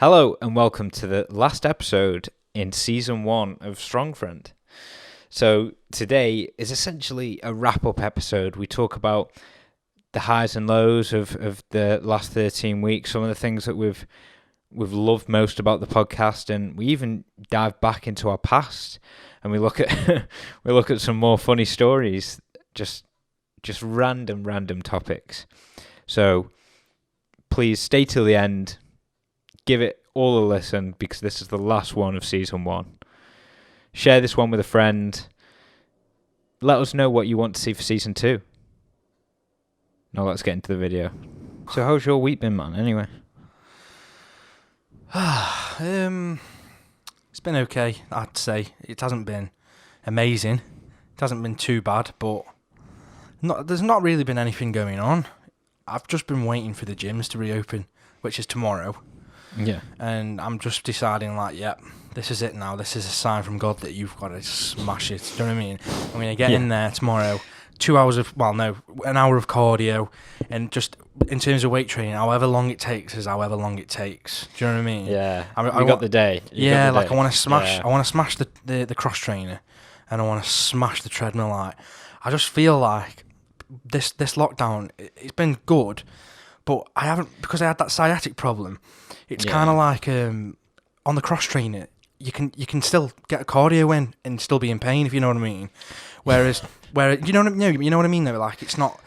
Hello and welcome to the last episode in season 1 of Strong Friend. So today is essentially a wrap-up episode. We talk about the highs and lows of the last 13 weeks, some of the things that we've loved most about the podcast, and we even dive back into our past and we look at we look at some more funny stories, just random topics. So please stay till the end. Give it all a listen because this is the last one of season 1. Share this one with a friend. Let us know what you want to see for season 2. Now let's get into the video. So how's your week been, man, anyway? It's been okay, I'd say. It hasn't been amazing. It hasn't been too bad, but there's not really been anything going on. I've just been waiting for the gyms to reopen, which is tomorrow. Yeah. And I'm just deciding, this is it now. This is a sign from God that you've got to smash it. Do you know what I mean? I'm going to get in there tomorrow. An hour of cardio. And just in terms of weight training, however long it takes is however long it takes. Do you know what I mean? Yeah. I got the day. I want to smash. Yeah. I want to smash the cross trainer, and I want to smash the treadmill. I just feel like this lockdown, it's been good, but I haven't, because I had that sciatic problem. It's kind of like on the cross trainer, you can still get a cardio in and still be in pain, if you know what I mean. Whereas you know what I mean though. Like it's not.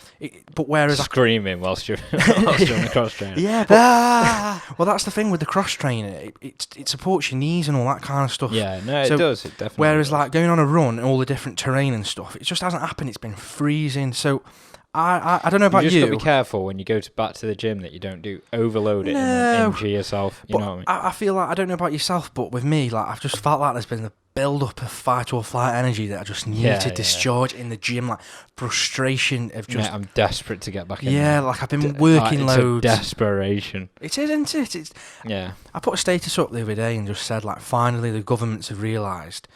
But whereas screaming whilst you're on the cross trainer. Yeah. But, well, that's the thing with the cross trainer. It supports your knees and all that kind of stuff. Yeah. No, it does. It definitely. Whereas does. Like going on a run and all the different terrain and stuff, it just hasn't happened. It's been freezing. So. I don't know about you. You just got to be careful when you go back to the gym that you don't do overload it and then injure yourself. You know what I mean? I feel like, I don't know about yourself, but with me, like I've just felt like there's been a build-up of fight or flight energy that I just need to discharge in the gym. Like frustration of just. Mate, I'm desperate to get back in. Yeah, like I've been working loads. It's a desperation. It is, isn't it? It's. Yeah. I put a status up the other day and just said, like, finally the governments have realised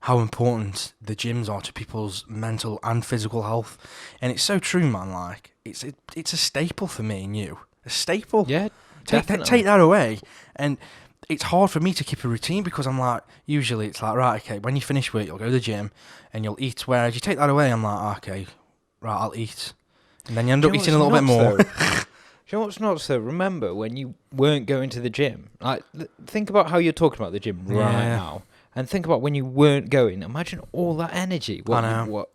how important the gyms are to people's mental and physical health. And it's so true, man. Like, it's a staple for me and you. A staple. Yeah, definitely. Take that away. And it's hard for me to keep a routine because I'm like, usually it's like, right, okay, when you finish work, you'll go to the gym and you'll eat. Whereas you take that away, I'm like, okay, right, I'll eat. And then you end up eating a little bit more. Do you know what's nuts though? Remember when you weren't going to the gym? Like, think about how you're talking about the gym right now. And think about when you weren't going. Imagine all that energy. I know.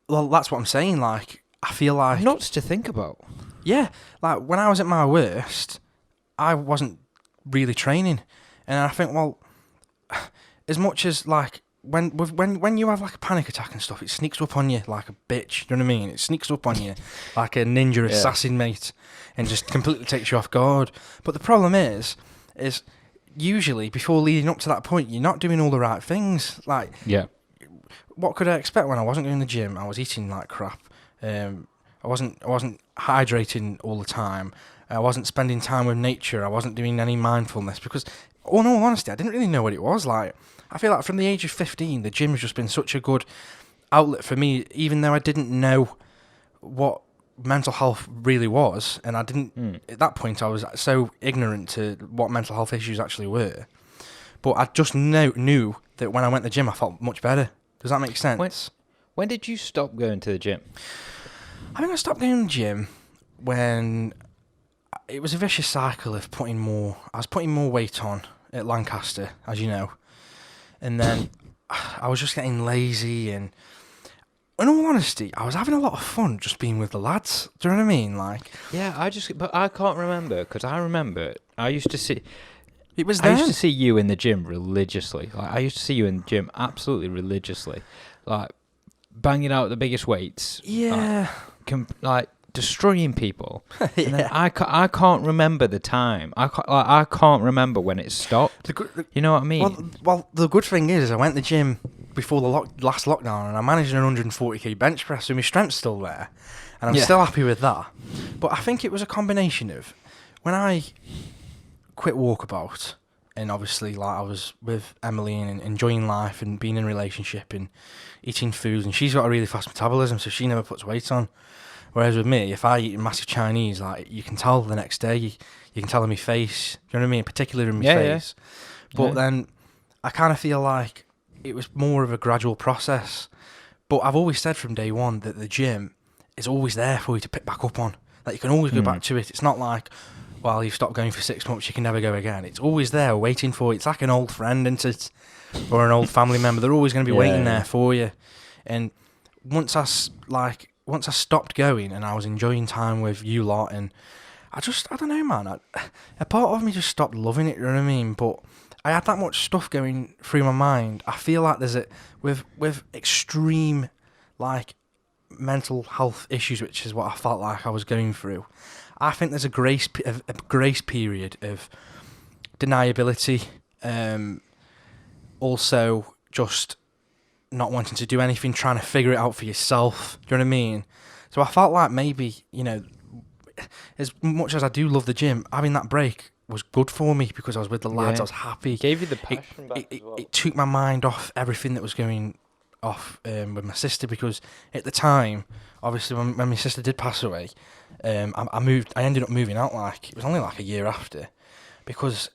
Well, that's what I'm saying. Like, I feel like nuts to think about. Yeah, like when I was at my worst, I wasn't really training, and I think, well, as much as like when you have like a panic attack and stuff, it sneaks up on you like a bitch. Do you know what I mean? It sneaks up on you like a ninja assassin, mate, and just completely takes you off guard. But the problem is usually before leading up to that point, you're not doing all the right things. Like, what could I expect when I wasn't going to the gym? I was eating like crap. I wasn't hydrating all the time. I wasn't spending time with nature. I wasn't doing any mindfulness because, in all honesty, I didn't really know what it was like. I feel like from the age of 15, the gym's just been such a good outlet for me, even though I didn't know what mental health really was, and I didn't at that point. I was so ignorant to what mental health issues actually were, but I just knew that when I went to the gym I felt much better. Does that make sense? When did you stop going to the gym? I think I stopped going to the gym when it was a vicious cycle of putting more weight on at Lancaster, as you know, and then I was just getting lazy, and in all honesty, I was having a lot of fun just being with the lads. Do you know what I mean? Like, yeah, but I can't remember because I remember I used to see. It was. I used to see you in the gym religiously. Like, I used to see you in the gym absolutely religiously, like banging out the biggest weights. Yeah. Like destroying people. Yeah. And then I can't remember the time. I can't remember when it stopped. You know what I mean? Well, the good thing is I went to the gym before the last lockdown, and I managed an 140k bench press, so my strength's still there, and I'm still happy with that. But I think it was a combination of when I quit walkabout, and obviously like I was with Emily and enjoying life and being in a relationship and eating food, and she's got a really fast metabolism, so she never puts weight on. Whereas with me, if I eat massive Chinese, like you can tell the next day You can tell in my face. Do you know what I mean? Particularly in my Yeah, face. But Yeah. then I kind of feel like it was more of a gradual process. But I've always said from day one that the gym is always there for you to pick back up on. Like, you can always go back to it. It's not like, well, you've stopped going for 6 months, you can never go again. It's always there waiting for you. It's like an old friend, isn't it? Or an old family member. They're always going to be waiting there for you. And once I stopped going and I was enjoying time with you lot, and I don't know, man. A part of me just stopped loving it, you know what I mean? But I had that much stuff going through my mind. I feel like there's with extreme, like, mental health issues, which is what I felt like I was going through. I think there's a grace period of deniability, also just not wanting to do anything, trying to figure it out for yourself. Do you know what I mean? So I felt like maybe, as much as I do love the gym, having that break was good for me because I was with the lads. I was happy. It gave you the passion back as well. It took my mind off everything that was going off with my sister, because at the time, obviously, when my sister did pass away, I ended up moving out, like, it was only like a year after, because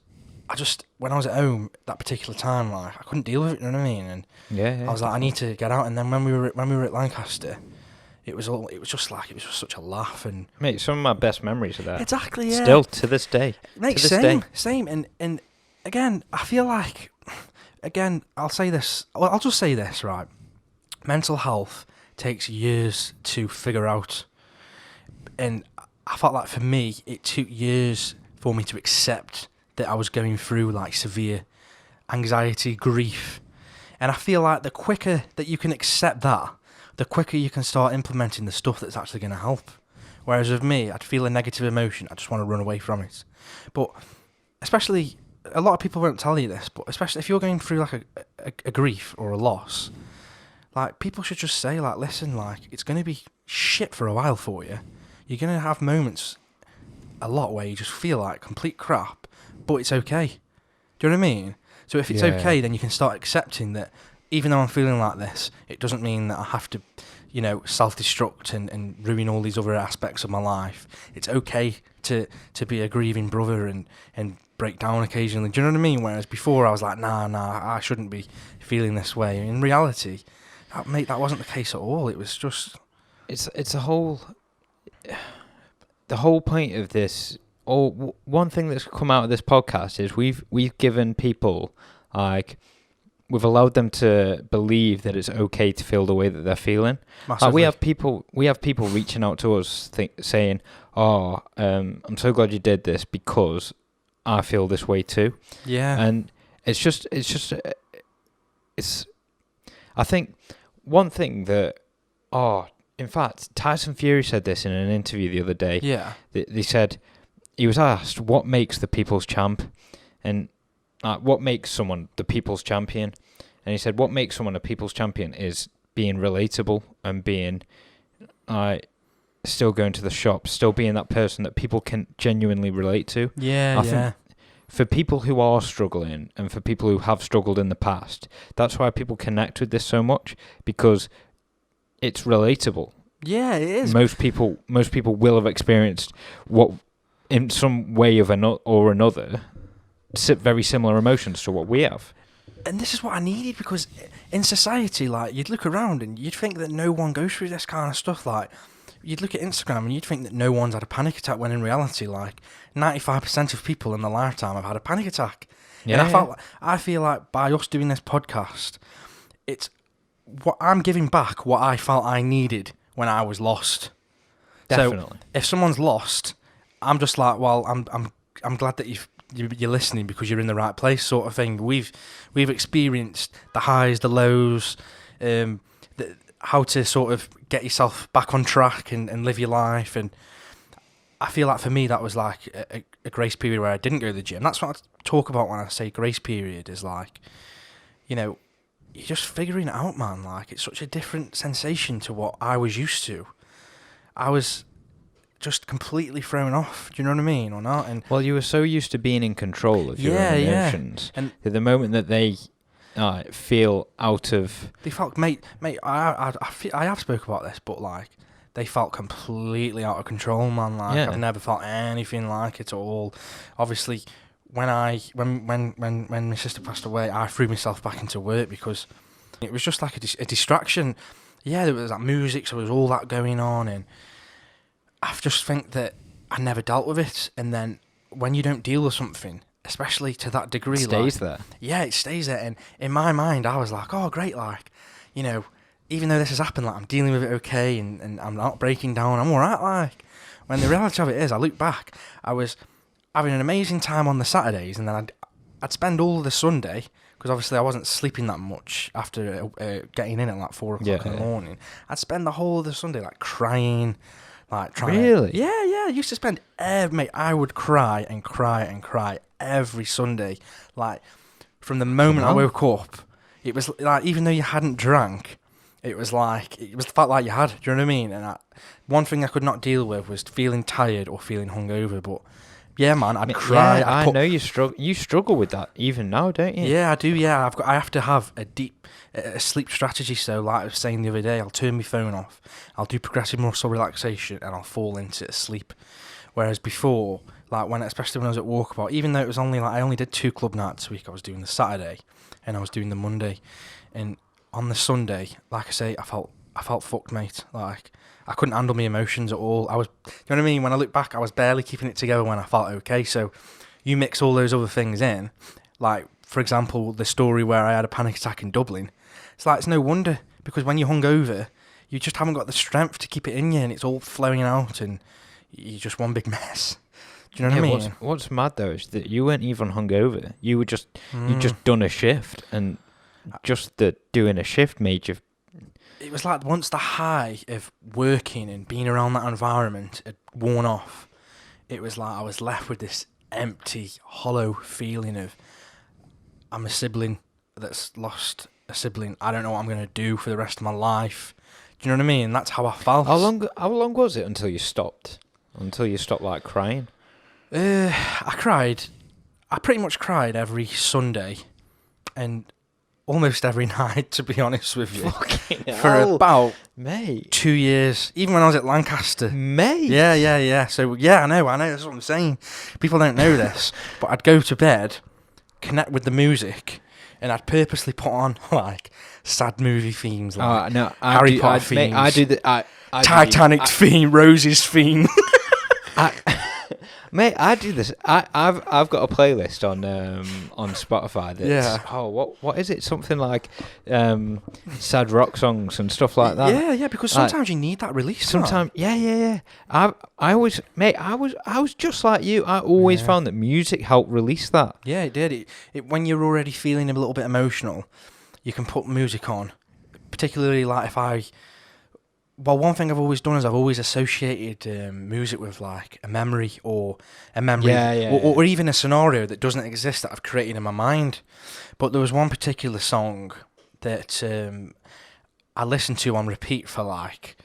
when I was at home that particular time, like, I couldn't deal with it, you know what I mean? And I was like, I need to get out. And then when we were at Lancaster, it was just such a laugh. And mate, some of my best memories of that. Exactly, yeah. Still to this day. Mate, to this day. Same. And again, I feel like, I'll say this. Well, I'll just say this, right? Mental health takes years to figure out, and I felt like for me, it took years for me to accept that I was going through, like, severe anxiety, grief. And I feel like the quicker that you can accept that, the quicker you can start implementing the stuff that's actually going to help. Whereas with me, I'd feel a negative emotion, I just want to run away from it. But especially, a lot of people won't tell you this, but especially if you're going through, like, a grief or a loss, like, people should just say, like, listen, like, it's going to be shit for a while for you. You're going to have moments a lot where you just feel like complete crap, but it's okay. Do you know what I mean? So if it's okay, then you can start accepting that even though I'm feeling like this, it doesn't mean that I have to, self-destruct and ruin all these other aspects of my life. It's okay to be a grieving brother and break down occasionally. Do you know what I mean? Whereas before I was like, nah, I shouldn't be feeling this way. In reality, that wasn't the case at all. It was just... It's the whole point of this, or one thing that's come out of this podcast is we've given people, like, we've allowed them to believe that it's okay to feel the way that they're feeling. Massively. We have people reaching out to us saying, "Oh, I'm so glad you did this because I feel this way too." Yeah. And it's I think one thing that, in fact, Tyson Fury said this in an interview the other day. Yeah. They said, he was asked, what makes the people's champ? And what makes someone the people's champion? And he said, what makes someone a people's champion is being relatable and being, still going to the shop, still being that person that people can genuinely relate to. Yeah, I think for people who are struggling and for people who have struggled in the past, that's why people connect with this so much, because it's relatable. Yeah, it is. Most people will have experienced what, in some way or another, very similar emotions to what we have. And this is what I needed, because in society, like, you'd look around and you'd think that no one goes through this kind of stuff. Like, you'd look at Instagram and you'd think that no one's had a panic attack, when in reality, like, 95% of people in their lifetime have had a panic attack. Yeah, and I feel like by us doing this podcast, it's what I'm giving back, what I felt I needed when I was lost. Definitely. So if someone's lost, I'm just like, well, I'm glad that you're listening, because you're in the right place, sort of thing. We've experienced the highs, the lows, how to sort of get yourself back on track and live your life. And I feel like for me, that was like a grace period where I didn't go to the gym. That's what I talk about when I say grace period, is like, you're just figuring it out, man. Like, it's such a different sensation to what I was used to. I was just completely thrown off. Do you know what I mean, or not? And well, you were so used to being in control of your own emotions, and the moment that they feel out of... They felt, mate. I have spoke about this, but, like, they felt completely out of control, man. Like Yeah. I've never felt anything like it at all. Obviously, when my sister passed away, I threw myself back into work because it was just like a distraction. Yeah, there was that music, so there was all that going on, and I just think that I never dealt with it. And then when you don't deal with something, especially to that degree, It stays there. Yeah, it stays there. And in my mind, I was like, oh, great, like, you know, even though this has happened, like, I'm dealing with it okay, and I'm not breaking down, I'm all right, like. When the reality of it is, I look back, I was having an amazing time on the Saturdays, and then I'd spend all of the Sunday, because obviously I wasn't sleeping that much after getting in at like 4 o'clock in the morning. I'd spend the whole of the Sunday, like, crying, like, trying Really? Yeah, I used to spend, mate, I would cry and cry and cry every Sunday, like, from the moment I woke up. It was like, even though you hadn't drank, it was felt like you had. Do you know what I mean? And one thing I could not deal with was feeling tired or feeling hungover. But yeah, man, I'd cry. Yeah, I know you struggle. You struggle with that even now, don't you? Yeah, I do. Yeah, I have to have a sleep strategy. So, like I was saying the other day, I'll turn my phone off. I'll do progressive muscle relaxation, and I'll fall into sleep. Whereas before, like especially when I was at walkabout, even though it was only I only did 2 club nights a week. I was doing the Saturday, and I was doing the Monday, and on the Sunday, like I say, I felt fucked, mate. Like, I couldn't handle my emotions at all. You know what I mean? When I look back, I was barely keeping it together when I felt okay. So you mix all those other things in, like, for example, the story where I had a panic attack in Dublin. It's like, it's no wonder, because when you're hungover, you just haven't got the strength to keep it in you, and it's all flowing out, and you're just one big mess. Do you know what I mean? What's mad though is that you weren't even hungover. You were just you just done a shift, and just the doing a shift made you. It was like once the high of working and being around that environment had worn off, it was like I was left with this empty, hollow feeling of, I'm a sibling that's lost a sibling. I don't know what I'm going to do for the rest of my life. Do you know what I mean? That's how I felt. How long was it until you stopped? Until you stopped, like, crying? I cried. I pretty much cried every Sunday, and almost every night, to be honest with you. For about mate 2 years, even when I was at Lancaster. Mate. Yeah. So yeah, I know. That's what I'm saying. People don't know this, but I'd go to bed, connect with the music, and I'd purposely put on like sad movie themes, like Harry Potter themes. I do the Titanic theme, Rose's theme. Mate, I do this. I've got a playlist on Spotify that's what is it? Something like sad rock songs and stuff like that. Yeah, because sometimes you need that release. Sometimes, yeah. I always, mate, I was just like you. I always found that music helped release that. Yeah, it did. It when you're already feeling a little bit emotional, you can put music on. Particularly like one thing I've always done is I've always associated music with like a memory or or even a scenario that doesn't exist that I've created in my mind. But there was one particular song that I listened to on repeat for like,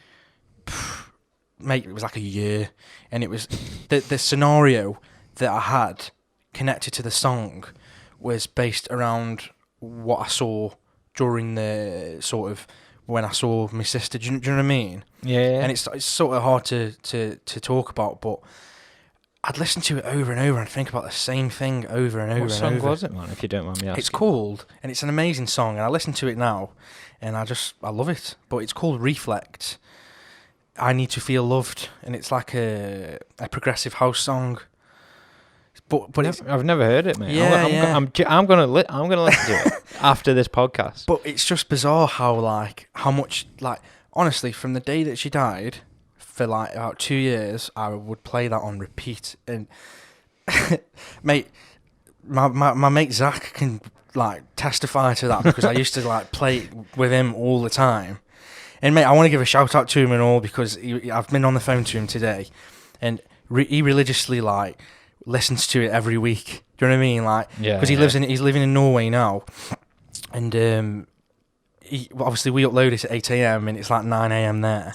mate, it was like a year, and it was the scenario that I had connected to the song was based around what I saw during the sort of when I saw my sister. Do you know what I mean? Yeah. And it's sort of hard to talk about, but I'd listen to it over and over and think about the same thing over and over and over. What song was it, man, if you don't mind me asking? It's called, and it's an amazing song, and I listen to it now, and I love it. But it's called Reflect. I Need to Feel Loved, and it's like a progressive house song. But I've never heard it, mate. Yeah, I'm gonna listen to it after this podcast. But it's just bizarre how much, like, honestly, from the day that she died, for like about 2 years, I would play that on repeat. And mate, my mate Zach can like testify to that, because I used to like play it with him all the time. And mate, I want to give a shout out to him and all, because I've been on the phone to him today, and he religiously like listens to it every week. Do you know what I mean? Like, because he's living in Norway now, and obviously we upload it at 8 a.m. and it's like 9 a.m. there.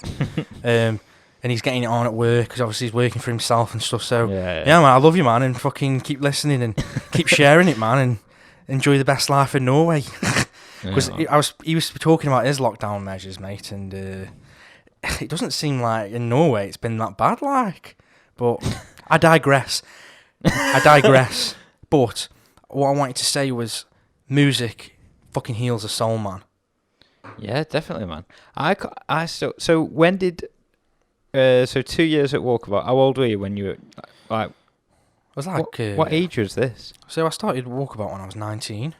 And he's getting it on at work, because obviously he's working for himself and stuff. So yeah, man, I love you, man, and fucking keep listening and keep sharing it, man, and enjoy the best life in Norway. Because he was talking about his lockdown measures, mate, and it doesn't seem like in Norway it's been that bad, like. But I digress. But what I wanted to say was, music fucking heals a soul, man. Yeah, definitely, man. I still. So when did? So 2 years at Walkabout. How old were you when you were like? I was like, what age was this? So I started Walkabout when I was 19,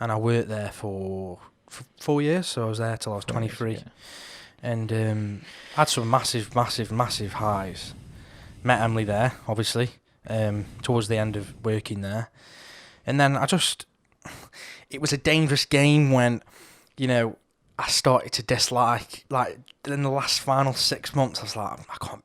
and I worked there for 4 years. So I was there till I was 23, Yeah. and had some massive highs. Met Emily there, obviously, towards the end of working there, and then it was a dangerous game when, I started to dislike, like, in the last final 6 months, I was like,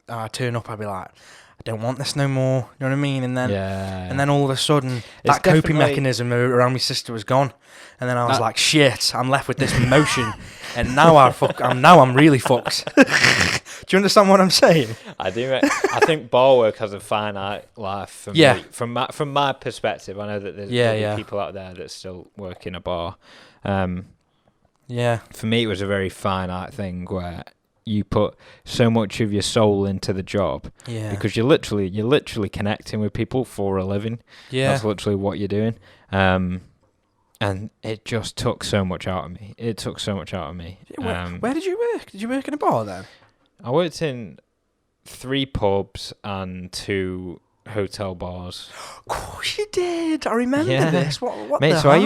I'd turn up, I'd be like, I don't want this no more, you know what I mean? And then all of a sudden, that coping mechanism around my sister was gone, and then I was like, shit, I'm left with this emotion, and now I'm really fucked. Do you understand what I'm saying? I do. I think bar work has a finite life for me. From my perspective, I know that there's people out there that still work in a bar. For me, it was a very finite thing where you put so much of your soul into the job because you're literally connecting with people for a living. Yeah, that's literally what you're doing. And it just took so much out of me. Where did you work? Did you work in a bar then? I worked in 3 pubs and 2 hotel bars. Of course you did. I remember this. What mate? The so hell?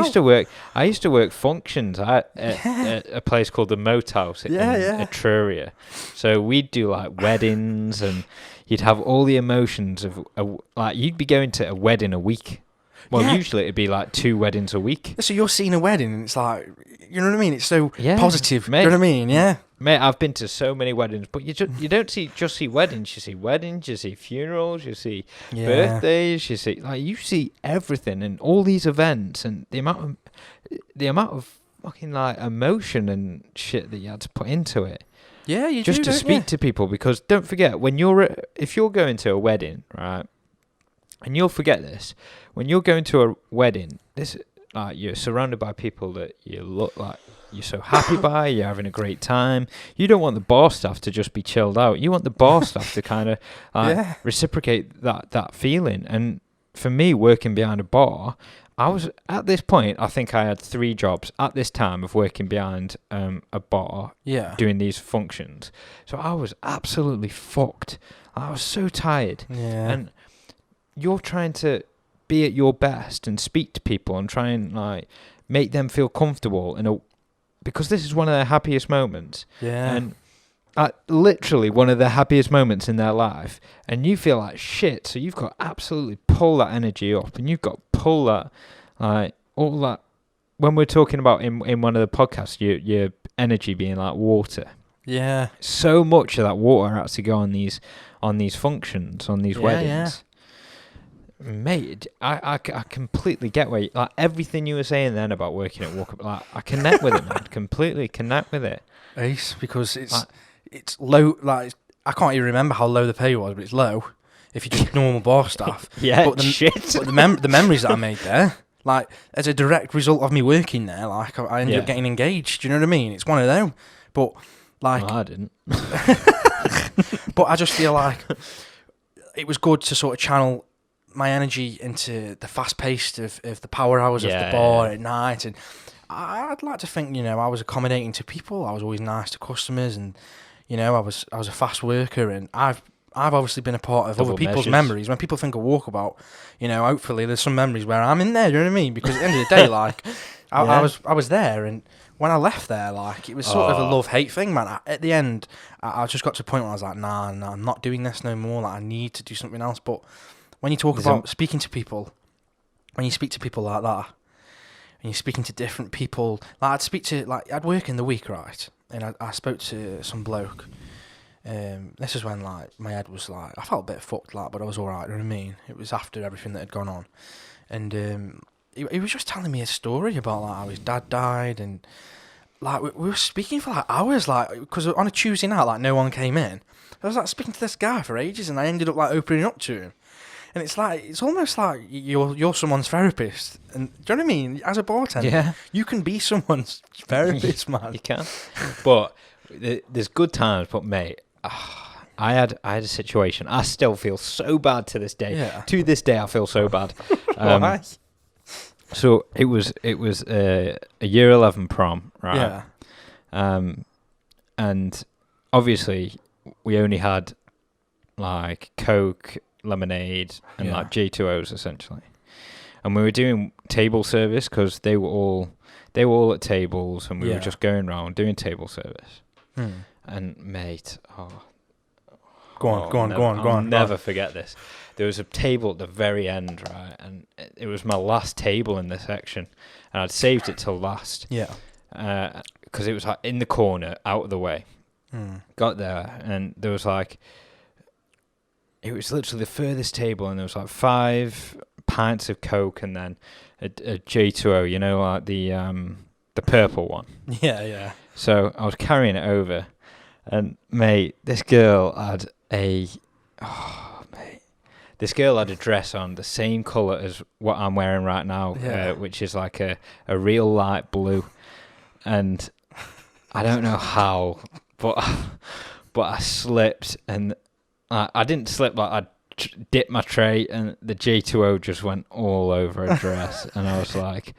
I used to work functions at a place called the Moat House in Etruria. So we'd do like weddings, and you'd have all the emotions of like you'd be going to a wedding a week. Well, usually it'd be like 2 weddings a week. So you're seeing a wedding, and it's like, you know what I mean? It's so positive. Mate, you know what I mean? Yeah. Mate, I've been to so many weddings, but you don't just see weddings. You see weddings, you see funerals, you see birthdays, you see everything, and all these events, and the amount of fucking like emotion and shit that you had to put into it. Yeah, you just do, to speak to people, because don't forget, if you're going to a wedding, right, and you'll forget this, when you're going to a wedding, you're surrounded by people that you look like you're so happy by, you're having a great time. You don't want the bar staff to just be chilled out. You want the bar staff to kind of reciprocate that feeling. And for me, working behind a bar, I was at this point, I think I had 3 jobs at this time of working behind a bar, doing these functions. So I was absolutely fucked. I was so tired. Yeah. And you're trying to be at your best and speak to people and try and like make them feel comfortable because this is one of their happiest moments. Yeah. And literally one of their happiest moments in their life, and you feel like shit, so you've got to absolutely pull that energy up, and you've got to pull that, like, all that, when we're talking about in one of the podcasts, your energy being like water. Yeah. So much of that water has to go on these functions, on these weddings. Yeah. Mate, I completely get where like everything you were saying then about working at Walkabout, like I connect with it, man. Completely connect with it. Ace, because it's low. Like I can't even remember how low the pay was, but it's low if you just normal bar staff. But the memories that I made there, like as a direct result of me working there, like I ended up getting engaged. Do you know what I mean? It's one of them. But like, I didn't. But I just feel like it was good to sort of channel my energy into the fast paced of the power hours of the bar at night, and I'd like to think, I was accommodating to people. I was always nice to customers, and I was a fast worker, and I've obviously been a part of other people's memories. When people think of Walkabout, hopefully there's some memories where I'm in there. You know what I mean? Because at the end of the day, like I was there, and when I left there, like it was sort of a love-hate thing, man. At the end, I just got to a point where I was like, nah, I'm not doing this no more. Like I need to do something else, but when you talk about speaking to people, when you speak to people like that, and you're speaking to different people, like I'd work in the week, right? And I spoke to some bloke. This is when like my head was like, I felt a bit fucked, like, but I was alright. You know what I mean? It was after everything that had gone on, and he was just telling me a story about like how his dad died, and like we were speaking for like hours, like because on a Tuesday night, like no one came in. I was like speaking to this guy for ages, and I ended up like opening up to him. And it's almost like you're someone's therapist. And do you know what I mean? As a bartender, you can be someone's therapist, man. You can. But there's good times, but mate, I had a situation. I still feel so bad to this day. Yeah. To this day, I feel so bad. Why? So it was a year 11 prom, right? Yeah. And obviously we only had like Coke, lemonade, and like J2Os essentially. And we were doing table service because they were all at tables, and we were just going around doing table service. And mate, go on. I'll never forget this. There was a table at the very end, right, and it was my last table in the section, and I'd saved it till last. Yeah. Because it was like in the corner, out of the way. Got there, and there was like, it was literally the furthest table, and there was like 5 pints of Coke, and then a J2O, you know, like the purple one. Yeah. So I was carrying it over, and mate, this girl had a dress on the same colour as what I'm wearing right now, which is like a real light blue, and I don't know how, but I slipped, and I didn't slip, like I dipped my tray, and the J2O just went all over her dress, and I was like,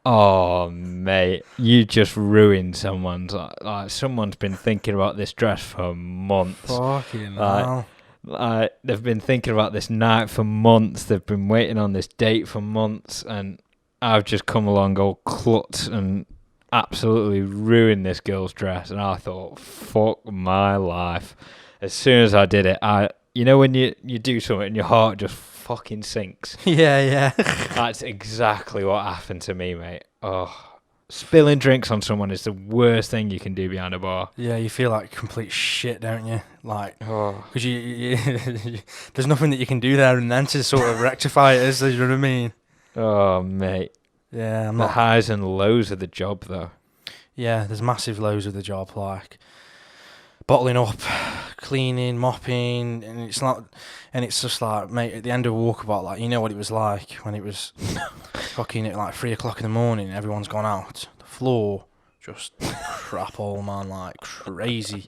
oh mate, you just ruined someone's, like someone's been thinking about this dress for months. Fucking hell. They've been thinking about this night for months. They've been waiting on this date for months, and I've just come along all klutz and absolutely ruined this girl's dress. And I thought, fuck my life. As soon as I did it, you know when you do something and your heart just fucking sinks. Yeah. That's exactly what happened to me, mate. Oh. Spilling drinks on someone is the worst thing you can do behind a bar. Yeah, you feel like complete shit, don't you? Like, because you there's nothing that you can do there and then to sort of rectify it, is there? You know what I mean? Oh, mate. Yeah, the highs and lows of the job, though. Yeah, there's massive lows of the job, like bottling up, cleaning, mopping, and it's just like, mate, at the end of a walkabout, like, you know what it was like when it was fucking at like 3 o'clock in the morning, everyone's gone out, the floor just crap all, man, like crazy,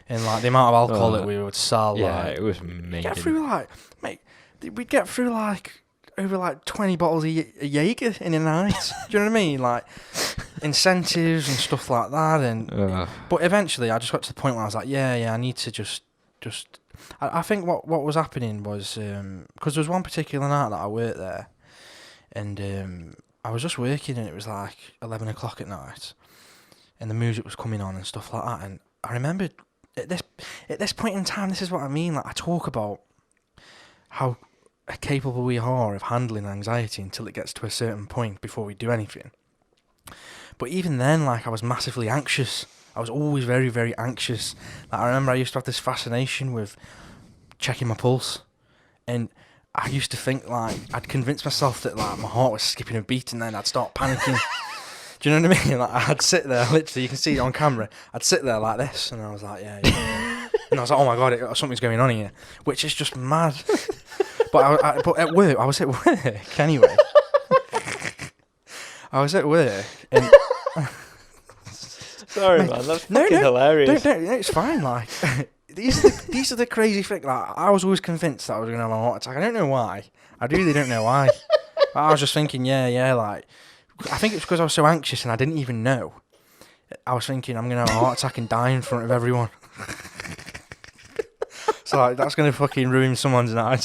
and like the amount of alcohol that we would sell, it was amazing. Get through like, mate, we'd get through like over like 20 bottles of Jaeger in a night. Do you know what I mean? Like incentives and stuff like that. And but eventually, I just got to the point where I was like, yeah, I need to just. I think what was happening was because there was one particular night that I worked there, and I was just working, and it was like 11 o'clock at night, and the music was coming on and stuff like that. And I remembered at this point in time, this is what I mean. Like, I talk about how capable we are of handling anxiety until it gets to a certain point before we do anything. But even then, like, I was massively anxious. I was always very, very anxious. Like, I remember I used to have this fascination with checking my pulse, and I used to think, like, I'd convince myself that, like, my heart was skipping a beat, and then I'd start panicking. Do you know what I mean? Like, I'd sit there, literally, you can see it on camera. I'd sit there like this, and I was like, yeah. And I was like, oh my God, something's going on here, which is just mad. But at work, I was at work anyway. I was at work, and sorry, man, that's fucking hilarious. No, it's fine. Like, these are the crazy things. Like, I was always convinced that I was going to have a heart attack. I don't know why. I really don't know why. But I was just thinking, yeah. Like, I think it's because I was so anxious and I didn't even know. I was thinking I'm going to have a heart attack and die in front of everyone. So like, that's going to fucking ruin someone's night.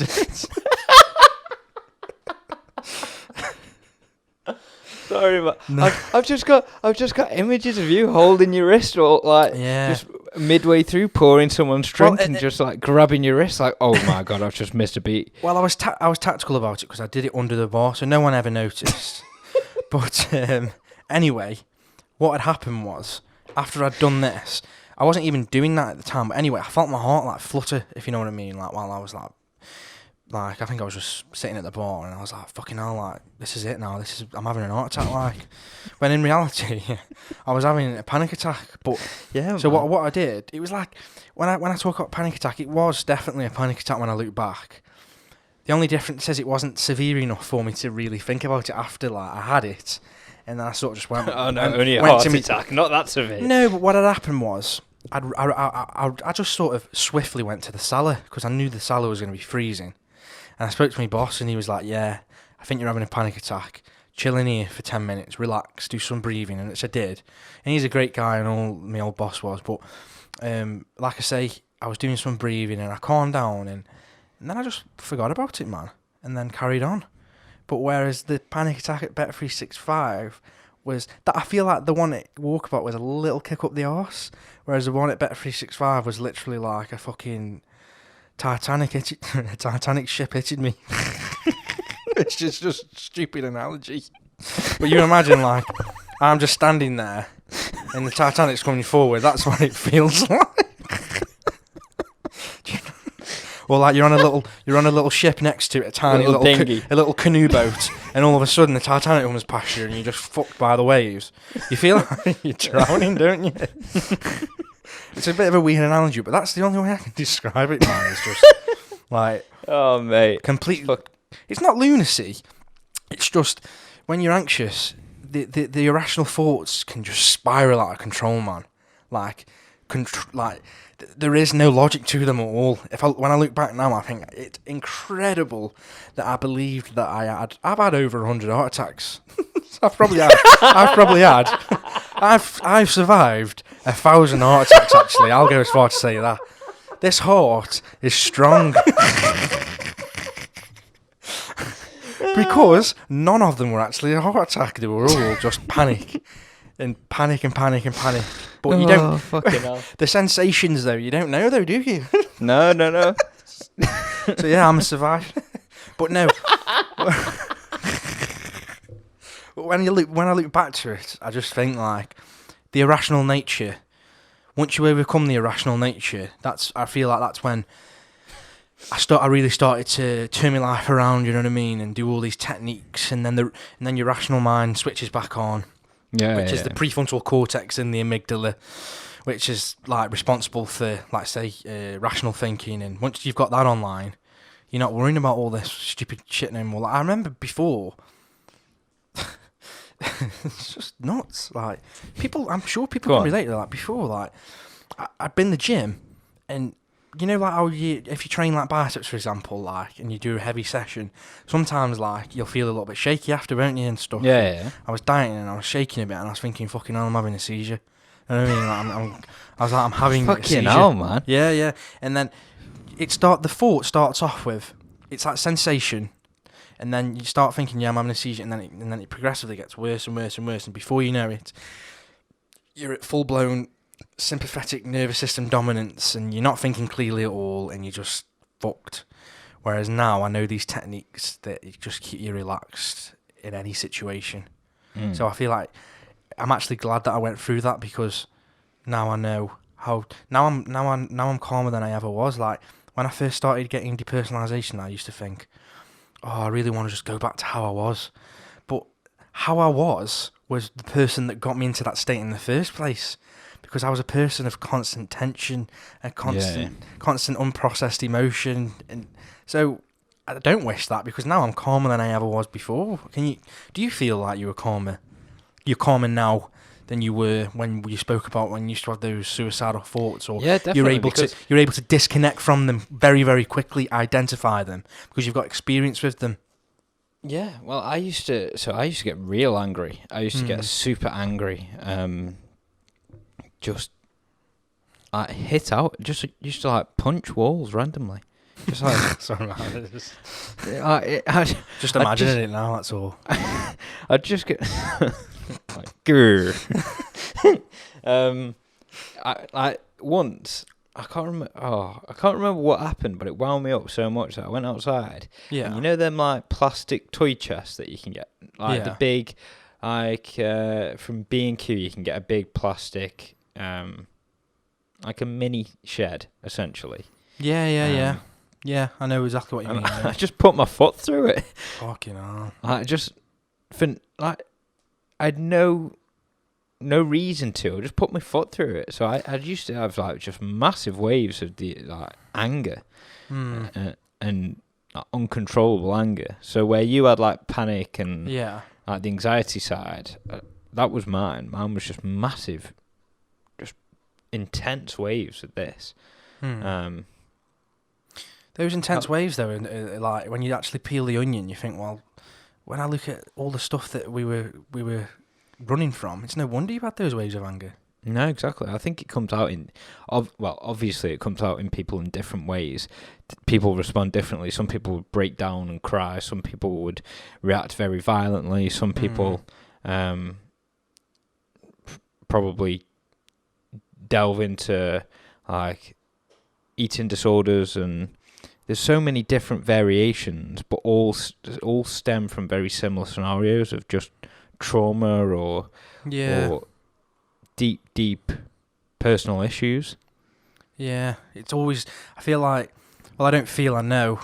Sorry, but no. I've just got images of you holding your wrist, or like just midway through pouring someone's drink and just like grabbing your wrist, like, oh my God, I've just missed a beat. Well, I was tactical about it because I did it under the bar, so no one ever noticed. But anyway, what had happened was, after I'd done this, I wasn't even doing that at the time, but anyway, I felt my heart like flutter, if you know what I mean, like while I was like I think I was just sitting at the bar, and I was like, fucking hell, like, this is it now, I'm having an heart attack, like, when in reality, I was having a panic attack. But yeah, so what I did, it was like, when I talk about panic attack, it was definitely a panic attack when I look back. The only difference is it wasn't severe enough for me to really think about it after, like, I had it, and then I sort of just went. Oh no, went, only a went heart to me. attack, not that severe. No, but what had happened was I just sort of swiftly went to the cellar because I knew the cellar was going to be freezing, and I spoke to my boss, and he was like, "Yeah, I think you're having a panic attack. Chill in here for 10 minutes, relax, do some breathing," and which I did. And he's a great guy, and all my old boss was. But like I say, I was doing some breathing, and I calmed down, and then I just forgot about it, man, and then carried on. But whereas the panic attack at Bet365 was that, I feel like the one at Walkabout was a little kick up the arse, whereas the one at Bet365 was literally like a fucking Titanic ship hitting me. It's just a stupid analogy. But you imagine, like, I'm just standing there and the Titanic's coming forward. That's what it feels like. Or like you're on a little ship next to it, a tiny little dinghy. a little canoe boat, and all of a sudden the Titanic comes past you and you're just fucked by the waves. You feel like you're drowning, don't you? It's a bit of a weird analogy, but that's the only way I can describe it, man. It's just like, oh mate, complete. It's not lunacy. It's just when you're anxious, the irrational thoughts can just spiral out of control, man. Like there is no logic to them at all. When I look back now, I think it's incredible that I believed that I've had over 100 heart attacks. I've survived 1,000 heart attacks. Actually, I'll go as far to say that this heart is strong. Because none of them were actually a heart attack. They were all just panic. And panic. But you don't... Fucking hell. The sensations, though, you don't know, though, do you? No. So, yeah, I'm a survivor. But no. When I look back to it, I just think, like, the irrational nature... Once you overcome the irrational nature, I feel like that's when... I really started to turn my life around, you know what I mean, and do all these techniques, and then your rational mind switches back on, which is the prefrontal cortex and the amygdala, which is like responsible for, like say, rational thinking. And once you've got that online, you're not worrying about all this stupid shit no more. Like, I remember before, it's just nuts. Like I'm sure people can relate to that. Before, like I'd been in the gym, and you know, like if you train like biceps, for example, like, and you do a heavy session, sometimes like you'll feel a little bit shaky after, won't you, and stuff. Yeah. I was dieting and I was shaking a bit, and I was thinking, fucking hell, I'm having a seizure. You know what I mean? Like, I was like, I'm having a seizure. Fucking hell, man. Yeah. And then the thought starts off with, it's like sensation, and then you start thinking, yeah, I'm having a seizure, and then it progressively gets worse and worse and worse, and before you know it, you're at full blown sympathetic nervous system dominance, and you're not thinking clearly at all, and you're just fucked. Whereas now I know these techniques that just keep you relaxed in any situation. So I feel like I'm actually glad that I went through that, because now I know how. Now I'm calmer than I ever was. Like when I first started getting depersonalization, I used to think, oh, I really want to just go back to how I was. But how I was the person that got me into that state in the first place. Because I was a person of constant tension and constant unprocessed emotion, and so I don't wish that, because now I'm calmer than I ever was before. Do you feel like you were calmer? You're calmer now than you were when you spoke about when you used to have those suicidal thoughts, or yeah, definitely, you're able to disconnect from them very, very quickly, identify them because you've got experience with them. Yeah, well, I used to get real angry. I used to get super angry. Just like hit out. Just used to like punch walls randomly. Just like sorry, man. Just imagining it now. That's all. I'd just get like grr. I once I can't remember what happened, but it wound me up so much that I went outside. Yeah. And you know them like plastic toy chests that you can get, like the big, like from B&Q you can get a big plastic. Like a mini shed, essentially. Yeah, I know exactly what you mean. I just put my foot through it. Fucking hell. I had no reason to. I just put my foot through it. So I used to have like just massive waves of the like anger and like, uncontrollable anger. So where you had like panic and like the anxiety side, that was mine. Mine was just massive, just intense waves of this. Those intense waves, though, like when you actually peel the onion, you think, well, when I look at all the stuff that we were running from, it's no wonder you had those waves of anger. No, exactly. I think it comes out obviously it comes out in people in different ways. People respond differently. Some people would break down and cry. Some people would react very violently. Some people probably delve into like eating disorders, and there's so many different variations, but all stem from very similar scenarios of just trauma or deep personal issues. Yeah, it's always, I feel like, well, I don't feel, I know,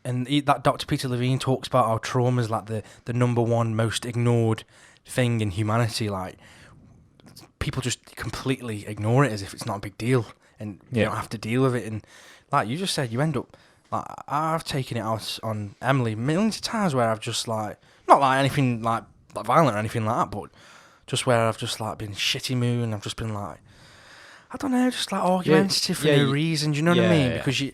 and that Dr. Peter Levine talks about how trauma is like the number one most ignored thing in humanity. Like, people just completely ignore it as if it's not a big deal, and you don't have to deal with it. And like you just said, you end up, like, I've taken it out on Emily millions of times where I've just like, not like anything like violent or anything like that, but just where I've just like been shitty mood, and I've just been like, I don't know, just like argumentative for no reason. Do you know what I mean? Because you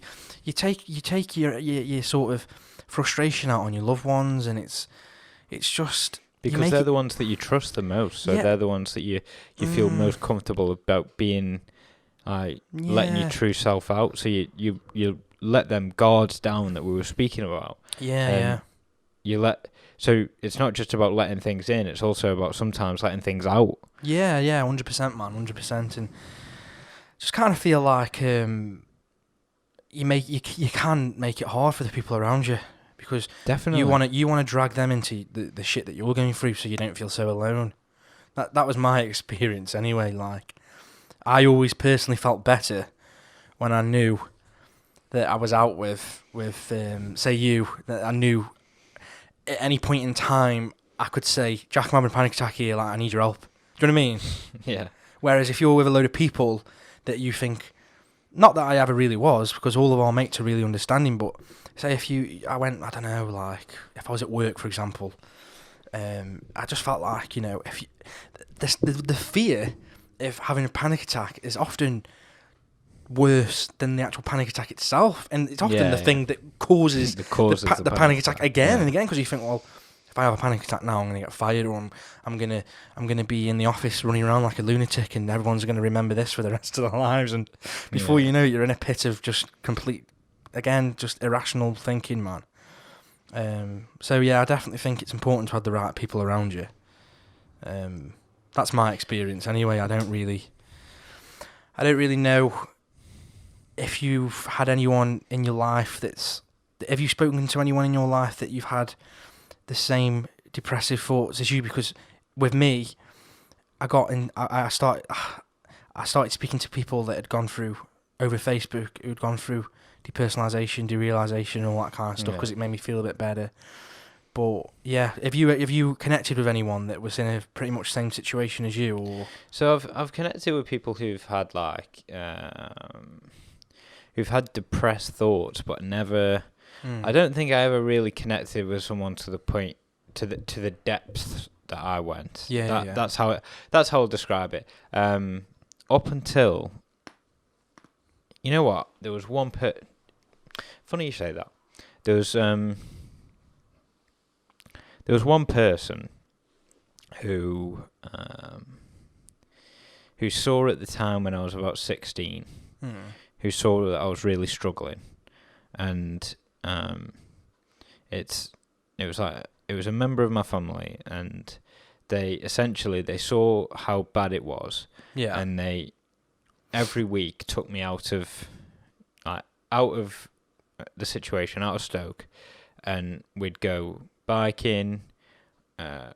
take your sort of frustration out on your loved ones, and it's just because they're the ones that you trust the most. So they're the ones that you feel most comfortable about being letting your true self out. So you let them guards down that we were speaking about. So it's not just about letting things in, it's also about sometimes letting things out. 100%, man, 100%. And just kind of feel like you can make it hard for the people around you, because definitely you want to drag them into the shit that you're going through, so you don't feel so alone. That was my experience anyway. Like, I always personally felt better when I knew that I was out with say you, that I knew at any point in time I could say, Jack, I'm having a panic attack here, like, I need your help. Do you know what I mean? Yeah. Whereas if you're with a load of people that you think, not that I ever really was, because all of our mates are really understanding, but say if I was at work, for example, I just felt like, if the fear of having a panic attack is often worse than the actual panic attack itself, and it's often the thing that causes the panic attack again and again, because you think, well, if I have a panic attack now, I'm gonna get fired, or I'm gonna be in the office running around like a lunatic, and everyone's gonna remember this for the rest of their lives, and before you know it, you're in a pit of just complete, again, just irrational thinking, man. So yeah, I definitely think it's important to have the right people around you. That's my experience anyway. I don't really know if you've had anyone in your life have you spoken to anyone in your life that you've had the same depressive thoughts as you? Because with me, I started speaking to people that had gone through, over Facebook, who'd gone through depersonalization, derealization, all that kind of stuff, because it made me feel a bit better. But yeah, have you connected with anyone that was in a pretty much same situation as you? Or so I've connected with people who've had who've had depressed thoughts, but never. I don't think I ever really connected with someone to the point, to the depths that I went. That's how I'll describe it. Up until, you know what? There was one funny you say that. There was one person who saw at the time when I was about 16, who saw that I was really struggling, and it was a member of my family, and they saw how bad it was, and they every week took me out of the situation, out of Stoke, and we'd go biking, and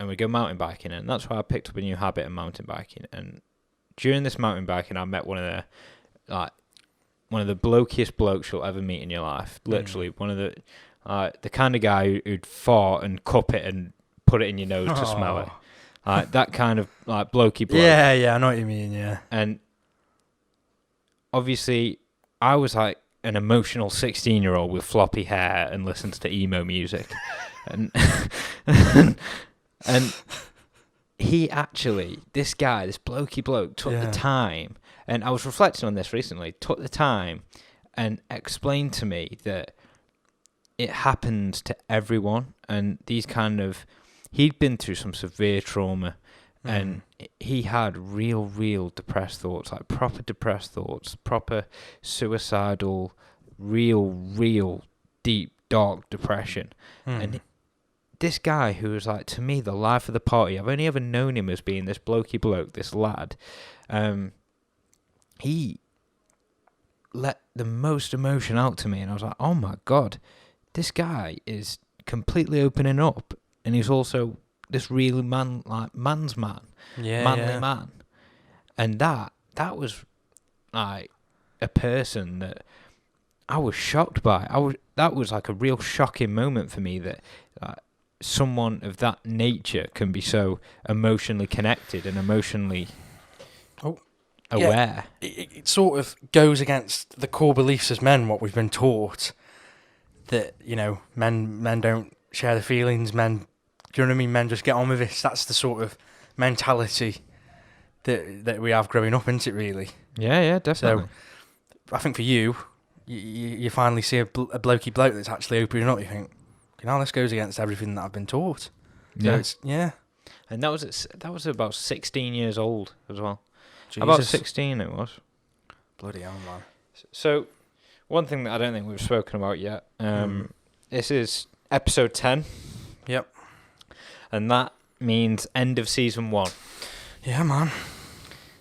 we'd go mountain biking, and that's why I picked up a new habit of mountain biking. And during this mountain biking, I met one of the blokiest blokes you'll ever meet in your life. Literally, one of the kind of guy who'd fart and cup it and put it in your nose to smell it. That kind of blokey bloke. Yeah, I know what you mean. Yeah, and obviously, I was like an emotional 16-year-old with floppy hair and listens to emo music, and And he actually, this guy, this blokey bloke, took the time, and I was reflecting on this recently, took the time and explained to me that it happens to everyone, and these kind of, he'd been through some severe trauma, and he had real depressed thoughts, like proper depressed thoughts, proper suicidal, real deep, dark depression. And this guy who was like, to me, the life of the party, I've only ever known him as being this blokey bloke, this lad. He let the most emotion out to me, and I was like, oh my God, this guy is completely opening up, and he's also this really man's man, manly man. And that was like a person that I was shocked by. That was like a real shocking moment for me, that someone of that nature can be so emotionally connected and emotionally aware. It sort of goes against the core beliefs as men, what we've been taught, that, you know, men don't share the feelings, men, do you know what I mean? Men just get on with it. That's the sort of mentality that we have growing up, isn't it, really? Yeah, definitely. So I think for you finally see a blokey bloke that's actually opening up. You think, now this goes against everything that I've been taught. So And that was about 16 years old as well. Jesus. About 16 it was. Bloody hell, man. So, one thing that I don't think we've spoken about yet, this is episode 10. Yep. And that means end of season 1. Yeah, man.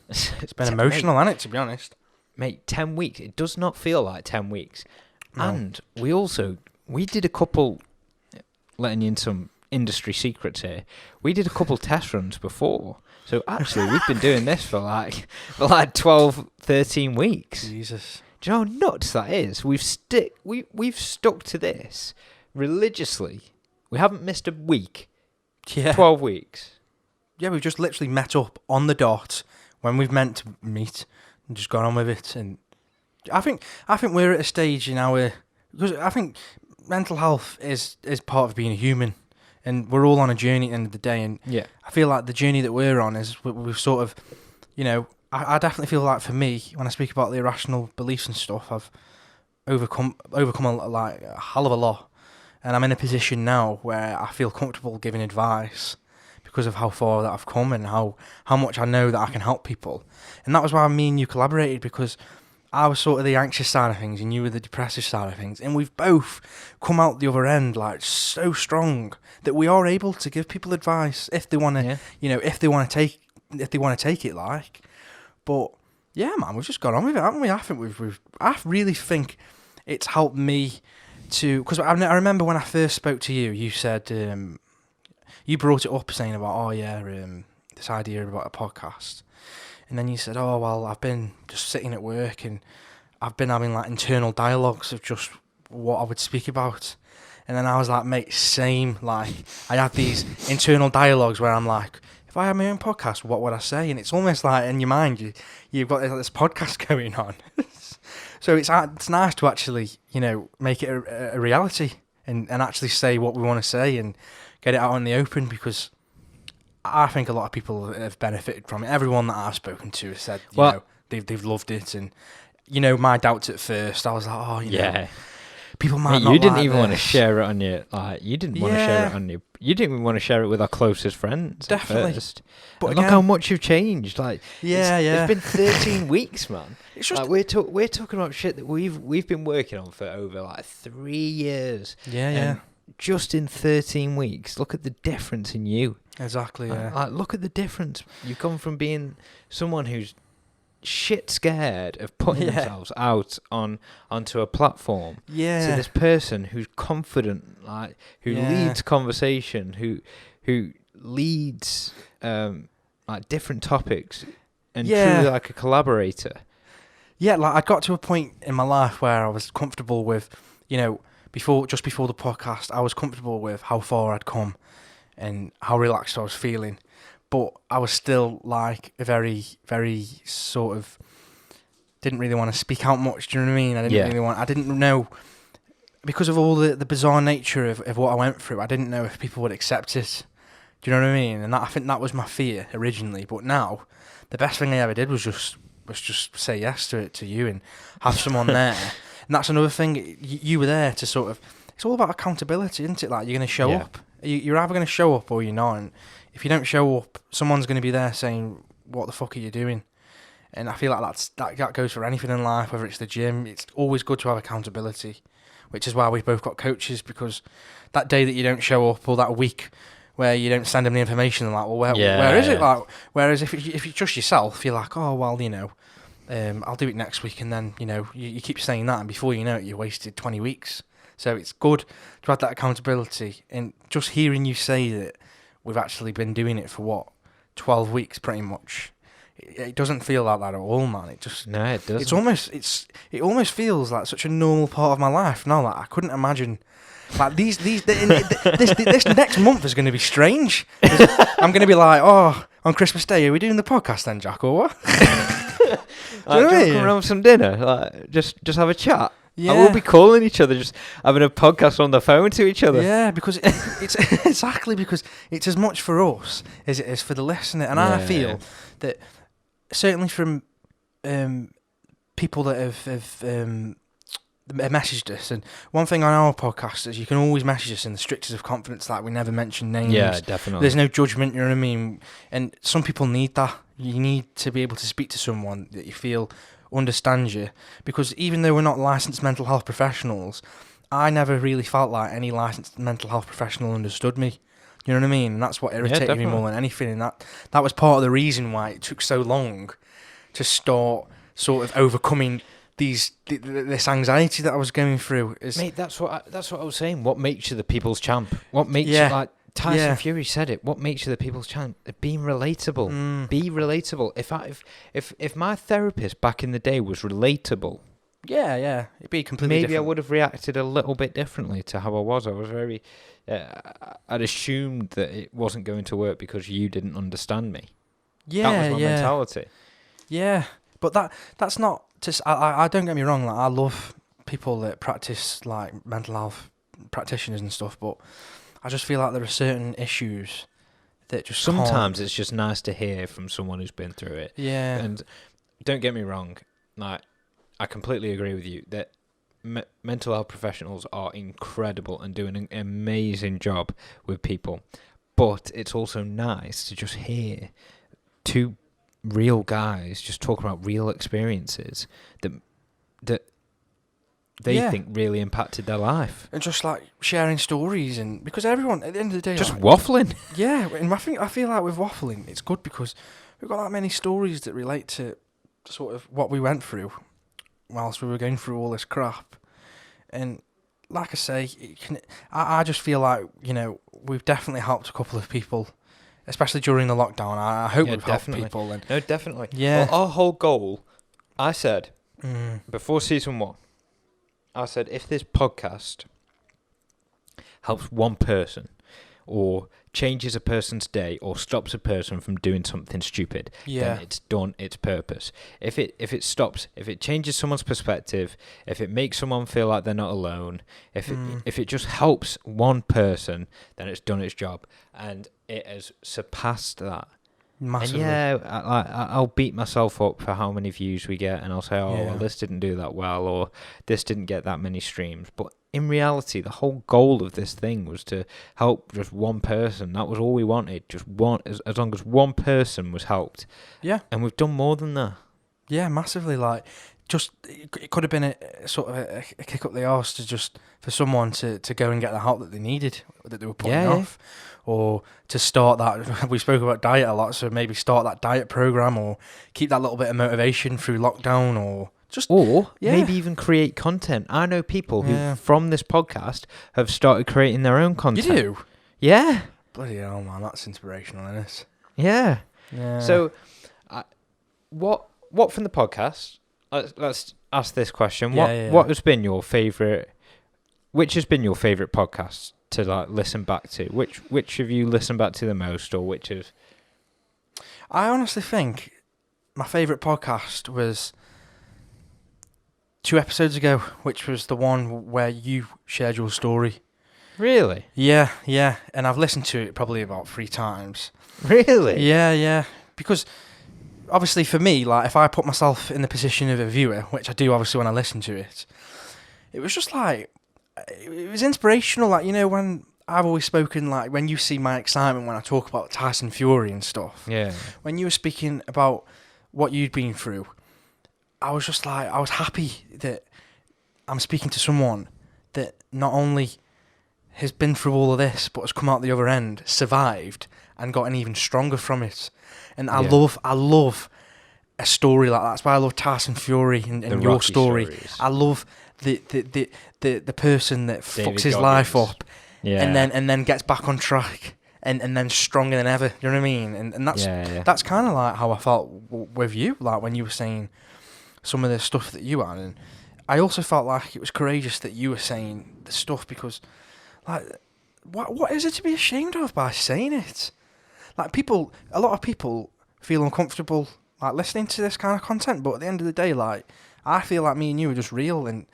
It's been emotional, hasn't it, to be honest? Mate, 10 weeks. It does not feel like 10 weeks. No. And we did a couple, letting you in some industry secrets here, we did a couple test runs before. So actually, we've been doing this for like 12, 13 weeks. Jesus. Do you know how nuts that is? We've stuck to this religiously. We haven't missed a week. Yeah. 12 weeks. Yeah, we've just literally met up on the dot when we've meant to meet and just gone on with it. And I think we're at a stage in our, because I think mental health is part of being a human, and we're all on a journey at the end of the day. And I feel like the journey that we're on is we've sort of, you know, I definitely feel like for me, when I speak about the irrational beliefs and stuff, I've overcome a hell of a lot. And I'm in a position now where I feel comfortable giving advice because of how far that I've come and how much I know that I can help people. And that was why me and you collaborated, because I was sort of the anxious side of things and you were the depressive side of things. And we've both come out the other end like so strong that we are able to give people advice if they want to, you know, if they want to take it, like. But yeah, man, we've just got on with it, haven't we? I really think it's helped me to, because I remember when I first spoke to you, you said, you brought it up saying about, this idea about a podcast. And then you said, oh, well, I've been just sitting at work and I've been having like internal dialogues of just what I would speak about. And then I was like, mate, same. Like, I had these internal dialogues where I'm like, if I had my own podcast, what would I say? And it's almost like in your mind, you've got this podcast going on. So it's nice to actually, you know, make it a reality and actually say what we want to say and get it out in the open, because I think a lot of people have benefited from it. Everyone that I've spoken to has said, you know, they've loved it. And, you know, my doubts at first, I was like, oh, you know, people might not. You didn't like even want to this. share it on your, like, you didn't want to share it on your, you didn't even want to share it with our closest friends. Definitely. At first. But look again, how much you've changed. Like, it's been 13 weeks, man. It's just, like, we're talking about shit that we've been working on for over like 3 years. Yeah. Just in 13 weeks, look at the difference in you. Exactly, yeah. Like, look at the difference. You've gone from being someone who's shit scared of putting themselves out onto a platform to this person who's confident, like, who leads conversation, who leads like different topics, and truly like a collaborator. Yeah, like I got to a point in my life where I was comfortable with, you know, just before the podcast, I was comfortable with how far I'd come and how relaxed I was feeling. But I was still like a very, very sort of, didn't really want to speak out much, do you know what I mean? I didn't know because of all the bizarre nature of what I went through, I didn't know if people would accept it. Do you know what I mean? And I think that was my fear originally. But now, the best thing I ever did was just say yes to you and have someone there. And that's another thing. You were there to sort of. It's all about accountability, isn't it? Like, you're going to show up. You're either going to show up or you're not. And if you don't show up, someone's going to be there saying, "What the fuck are you doing?" And I feel like that goes for anything in life, whether it's the gym. It's always good to have accountability, which is why we've both got coaches, because that day that you don't show up, or that week where you don't send them the information, and like, well, where is it? Like, whereas if you trust yourself, you're like, oh well, I'll do it next week, and then you keep saying that, and before you know it, you wasted 20 weeks. So it's good to have that accountability, and just hearing you say that we've actually been doing it for 12 weeks, pretty much. It doesn't feel like that at all, man. It doesn't. It almost feels like such a normal part of my life now. Like, I couldn't imagine. Like this next month is going to be strange. I'm going to be like, oh, on Christmas Day, are we doing the podcast then, Jack, or what? Come around with some dinner, like just have a chat. Yeah. And we'll be calling each other, just having a podcast on the phone to each other. Yeah, because it's exactly because it's as much for us as it is for the listener, and I feel that certainly from people that have messaged us, and one thing on our podcast is you can always message us in the strictest of confidence, like we never mention names. Yeah, definitely. There's no judgment, you know what I mean? And some people need that. You need to be able to speak to someone that you feel understands you, because even though we're not licensed mental health professionals, I never really felt like any licensed mental health professional understood me. You know what I mean? And that's what irritated me more than anything. And that was part of the reason why it took so long to start sort of overcoming this anxiety that I was going through. Mate, that's what I was saying. What makes you the people's champ? What makes you, like Tyson Fury said it? What makes you the people's champ? Being relatable. Be relatable. If my therapist back in the day was relatable, it'd be completely maybe different. I would have reacted a little bit differently to how I was. I was very. I'd assumed that it wasn't going to work because you didn't understand me. That was my mentality. Yeah, but that's not. I don't get me wrong. Like, I love people that practice like mental health practitioners and stuff, but I just feel like there are certain issues that just sometimes it's just nice to hear from someone who's been through it. Yeah, and don't get me wrong. Like, I completely agree with you that mental health professionals are incredible and doing an amazing job with people, but it's also nice to just hear two real guys just talk about real experiences that they think really impacted their life, and just like sharing stories, and because everyone at the end of the day just waffling. Yeah, and I feel like with waffling it's good because we've got that many stories that relate to sort of what we went through whilst we were going through all this crap. And like I say, I just feel like, we've definitely helped a couple of people, especially during the lockdown. I hope we've helped people. No, definitely. Yeah. Well, our whole goal, I said, before season 1, I said, if this podcast helps one person or changes a person's day or stops a person from doing something stupid, then it's done its purpose. If it stops, if it changes someone's perspective, if it makes someone feel like they're not alone, if it just helps one person, then it's done its job. And it has surpassed that. Massively. And I'll beat myself up for how many views we get, and I'll say, well, this didn't do that well, or this didn't get that many streams. But in reality, the whole goal of this thing was to help just one person. That was all we wanted. Just one, as long as one person was helped. Yeah. And we've done more than that. Yeah, massively. Like, just it could have been a sort of a kick up the arse for someone to go and get the help that they needed, that they were putting off. Or to start that, we spoke about diet a lot, so maybe start that diet program, or keep that little bit of motivation through lockdown, or maybe even create content. I know people who, from this podcast, have started creating their own content. You do? Yeah. Bloody hell, man, that's inspirational, isn't it? Yeah. So, what from the podcast? Let's ask this question. What has been your favourite? Which has been your favourite podcast to listen back to? Which have you listened back to the most, or which of? I honestly think my favourite podcast was 2 episodes ago, which was the one where you shared your story. Really? Yeah, and I've listened to it probably about 3 times. Really? Yeah, because obviously for me, like, if I put myself in the position of a viewer, which I do obviously when I listen to it, it was just like, it was inspirational, like, you know, when I've always spoken, like, when you see my excitement when I talk about Tyson Fury and stuff, Yeah. when you were speaking about what you'd been through, I was just like, I was happy that I'm speaking to someone that not only has been through all of this, but has come out the other end, survived, and gotten even stronger from it. And I love a story like that. That's why I love Tyson Fury and your Rocky story. stories. I love the person that David fucks his Goggins. life up, Yeah. and then gets back on track, and then stronger than ever. You know what I mean? And that's that's kind of like how I felt with you, like when you were saying some of the stuff that you had, and I also felt like it was courageous that you were saying the stuff, because, like, what is it to be ashamed of by saying it? Like, a lot of people feel uncomfortable, like, listening to this kind of content, but at the end of the day, like, I feel like me and you are just real, and,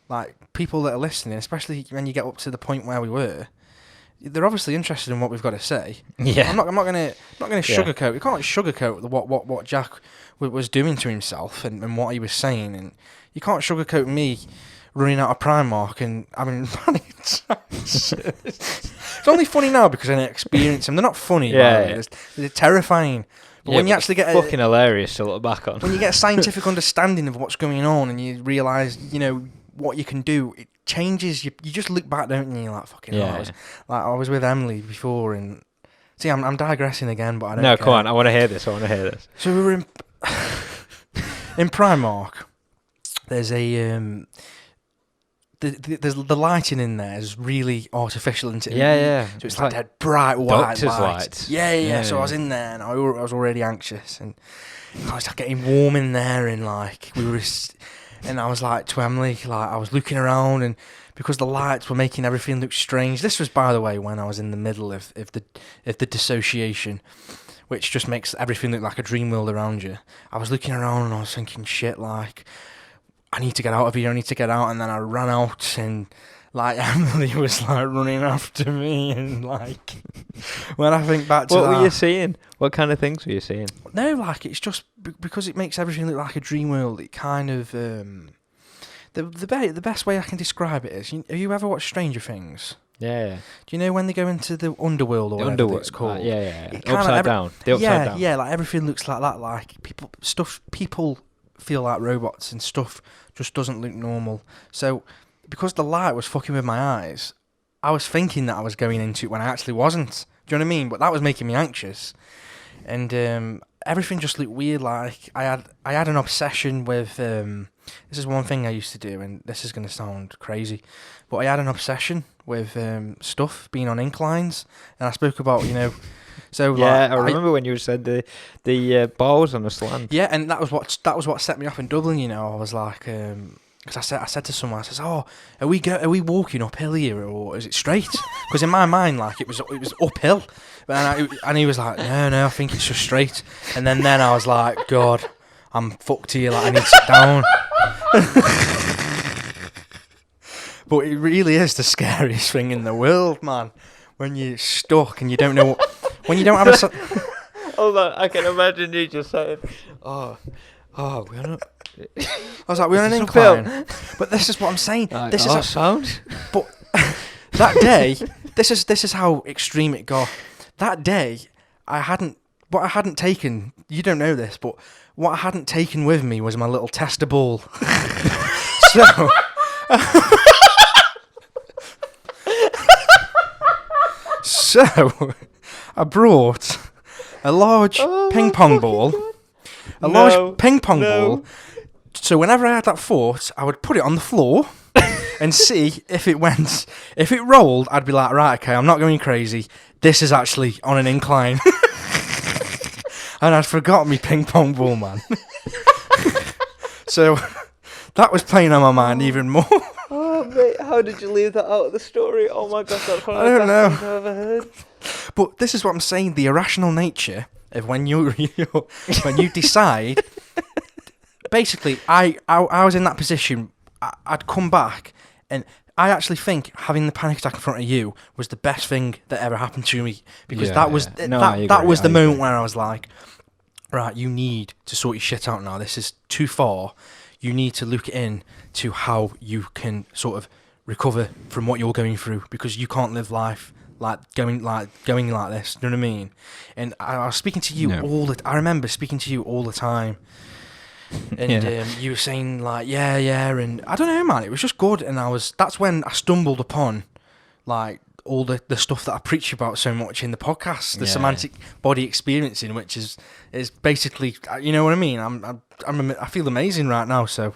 like, people that are listening, especially when you get up to the point where we were, they're obviously interested in what we've got to say. Yeah. I'm not gonna sugarcoat. You can't sugarcoat what Jack was doing to himself and what he was saying, and you can't sugarcoat me running out of Primark and having panic attacks. It's only funny now because I didn't experience them. They're not funny. Yeah. They're terrifying. But when you actually get fucking hilarious to look back on. when you get a scientific understanding of what's going on and you realise, you know, what you can do, it changes. You just look back, don't you? You're like, fucking hell. I was with Emily before, and see, I'm digressing again, but I don't. No, care. come on. I want to hear this. So we were in in Primark. There's a there's the lighting in there is really artificial, isn't it? Yeah. So it's like dead bright white doctor's lights. Yeah. So I was in there and I was already anxious, and I was like getting warm in there, and like and I was like to Emily, like I was looking around, and because the lights were making everything look strange. This was, by the way, when I was in the middle of the dissociation, which just makes everything look like a dream world around you. I was looking around and I was thinking, shit, like, I need to get out of here, and then I ran out, and like Emily was like running after me, and like when I think back to what were you seeing? What kind of things were you seeing? No, like, it's just because it makes everything look like a dream world. It kind of the best way I can describe it is, have you ever watched Stranger Things? Yeah. Do you know when they go into the underworld or whatever it's called? Yeah. It kinda Upside down. The upside down. Yeah, like everything looks like that. Like people feel like robots, and stuff just doesn't look normal. So because the light was fucking with my eyes, I was thinking that I was going into it when I actually wasn't. Do you know what I mean? But that was making me anxious, and everything just looked weird. Like I had an obsession with this is one thing I used to do, and this is going to sound crazy, but I had an obsession with stuff being on inclines, and I spoke about, you know. So yeah, like, I remember when you said the bar was on a slant. Yeah, and that was what set me off in Dublin. You know, I was like, because I said to someone, I says, "Oh, are we walking uphill here, or is it straight?" Because in my mind, like it was uphill, and he was like, "No, I think it's just straight." And then I was like, "God, I'm fucked here. Like I need to sit down." But it really is the scariest thing in the world, man. When you're stuck and you don't know when you don't have a. Hold on, I can imagine you just saying, "Oh, we're not." I was like, "We're on an incline." But this is what I'm saying. This is sound. But that day, this is how extreme it got. That day, what I hadn't taken. You don't know this, but what I hadn't taken with me was my little tester ball. So. So, I brought a large ping pong ball. Large ping pong ball. So whenever I had that thought, I would put it on the floor and see if it went. If it rolled, I'd be like, right, okay, I'm not going crazy. This is actually on an incline. And I'd forgot me ping pong ball, man. So that was playing on my mind even more. Oh, mate, how did you leave that out of the story? Oh my God, that's one of the best things I've ever heard. But this is what I'm saying, the irrational nature of when you decide. Basically, I was in that position I'd come back, and I actually think having the panic attack in front of you was the best thing that ever happened to me, because Yeah, that was yeah. No, I that agree, was the I moment agree. where I was like, right, you need to sort your shit out now. This is too far. You need to look in to how you can sort of recover from what you're going through, because you can't live life going like this. You know what I mean? And I was speaking to you No. I remember speaking to you all the time, and Yeah. you were saying like yeah, and I don't know, man. It was just good, and that's when I stumbled upon like all the stuff that I preach about so much in the podcast, the Yeah. semantic body experiencing, which is basically, you know what I mean. I feel amazing right now. So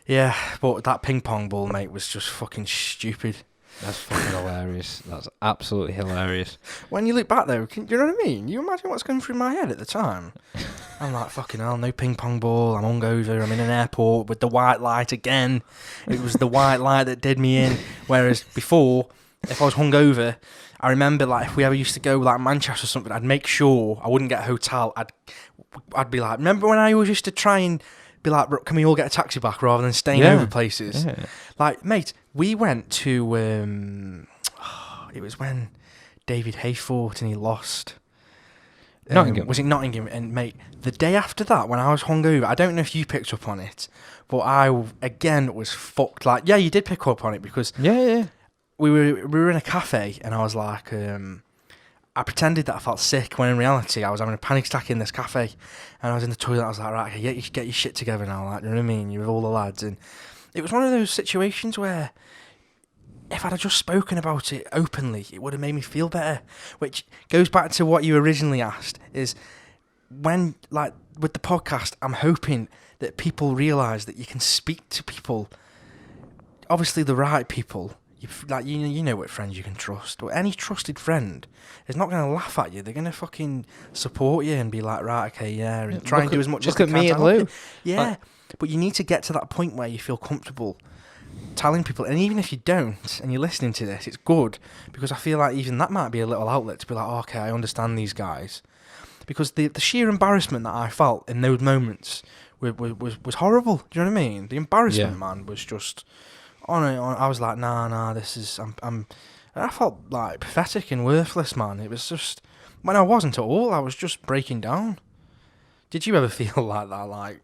yeah, but that ping pong ball, mate, was just fucking stupid. That's fucking hilarious. That's absolutely hilarious. When you look back though, do you know what I mean? You imagine what's going through my head at the time. I'm like, fucking hell, no ping pong ball. I'm hungover. I'm in an airport with the white light again. It was the white light that did me in. Whereas before, if I was hungover, I remember like if we ever used to go like Manchester or something, I'd make sure I wouldn't get a hotel. I'd be like, remember when I always used to try and be like, can we all get a taxi back rather than staying over places? Yeah. Like, mate, we went to it was when David Hay fought and he lost. Nottingham. Was it Nottingham? And mate, the day after that, when I was hungover, I don't know if you picked up on it, but I again was fucked. Like, yeah, you did pick up on it, because Yeah. we were in a cafe, and I was like, I pretended that I felt sick, when in reality I was having a panic attack in this cafe, and I was in the toilet. I was like, right, okay, get your shit together now, like, you know what I mean? You're with all the lads, and it was one of those situations where if I'd have just spoken about it openly, it would have made me feel better. Which goes back to what you originally asked, is when, like, with the podcast, I'm hoping that people realise that you can speak to people, obviously the right people. You know what friends you can trust. Or any trusted friend is not going to laugh at you. They're going to fucking support you and be like, right, okay, yeah, and try and do as much as they can. Look at me and Lou. Yeah, but you need to get to that point where you feel comfortable telling people, and even if you don't, and you're listening to this, it's good, because I feel like even that might be a little outlet to be like, oh, okay, I understand these guys, because the sheer embarrassment that I felt in those moments was horrible. Do you know what I mean? The embarrassment, man, was just I was like, nah, this is I'm. I felt like pathetic and worthless, man. It was just when I wasn't at all. I was just breaking down. Did you ever feel like that? Like,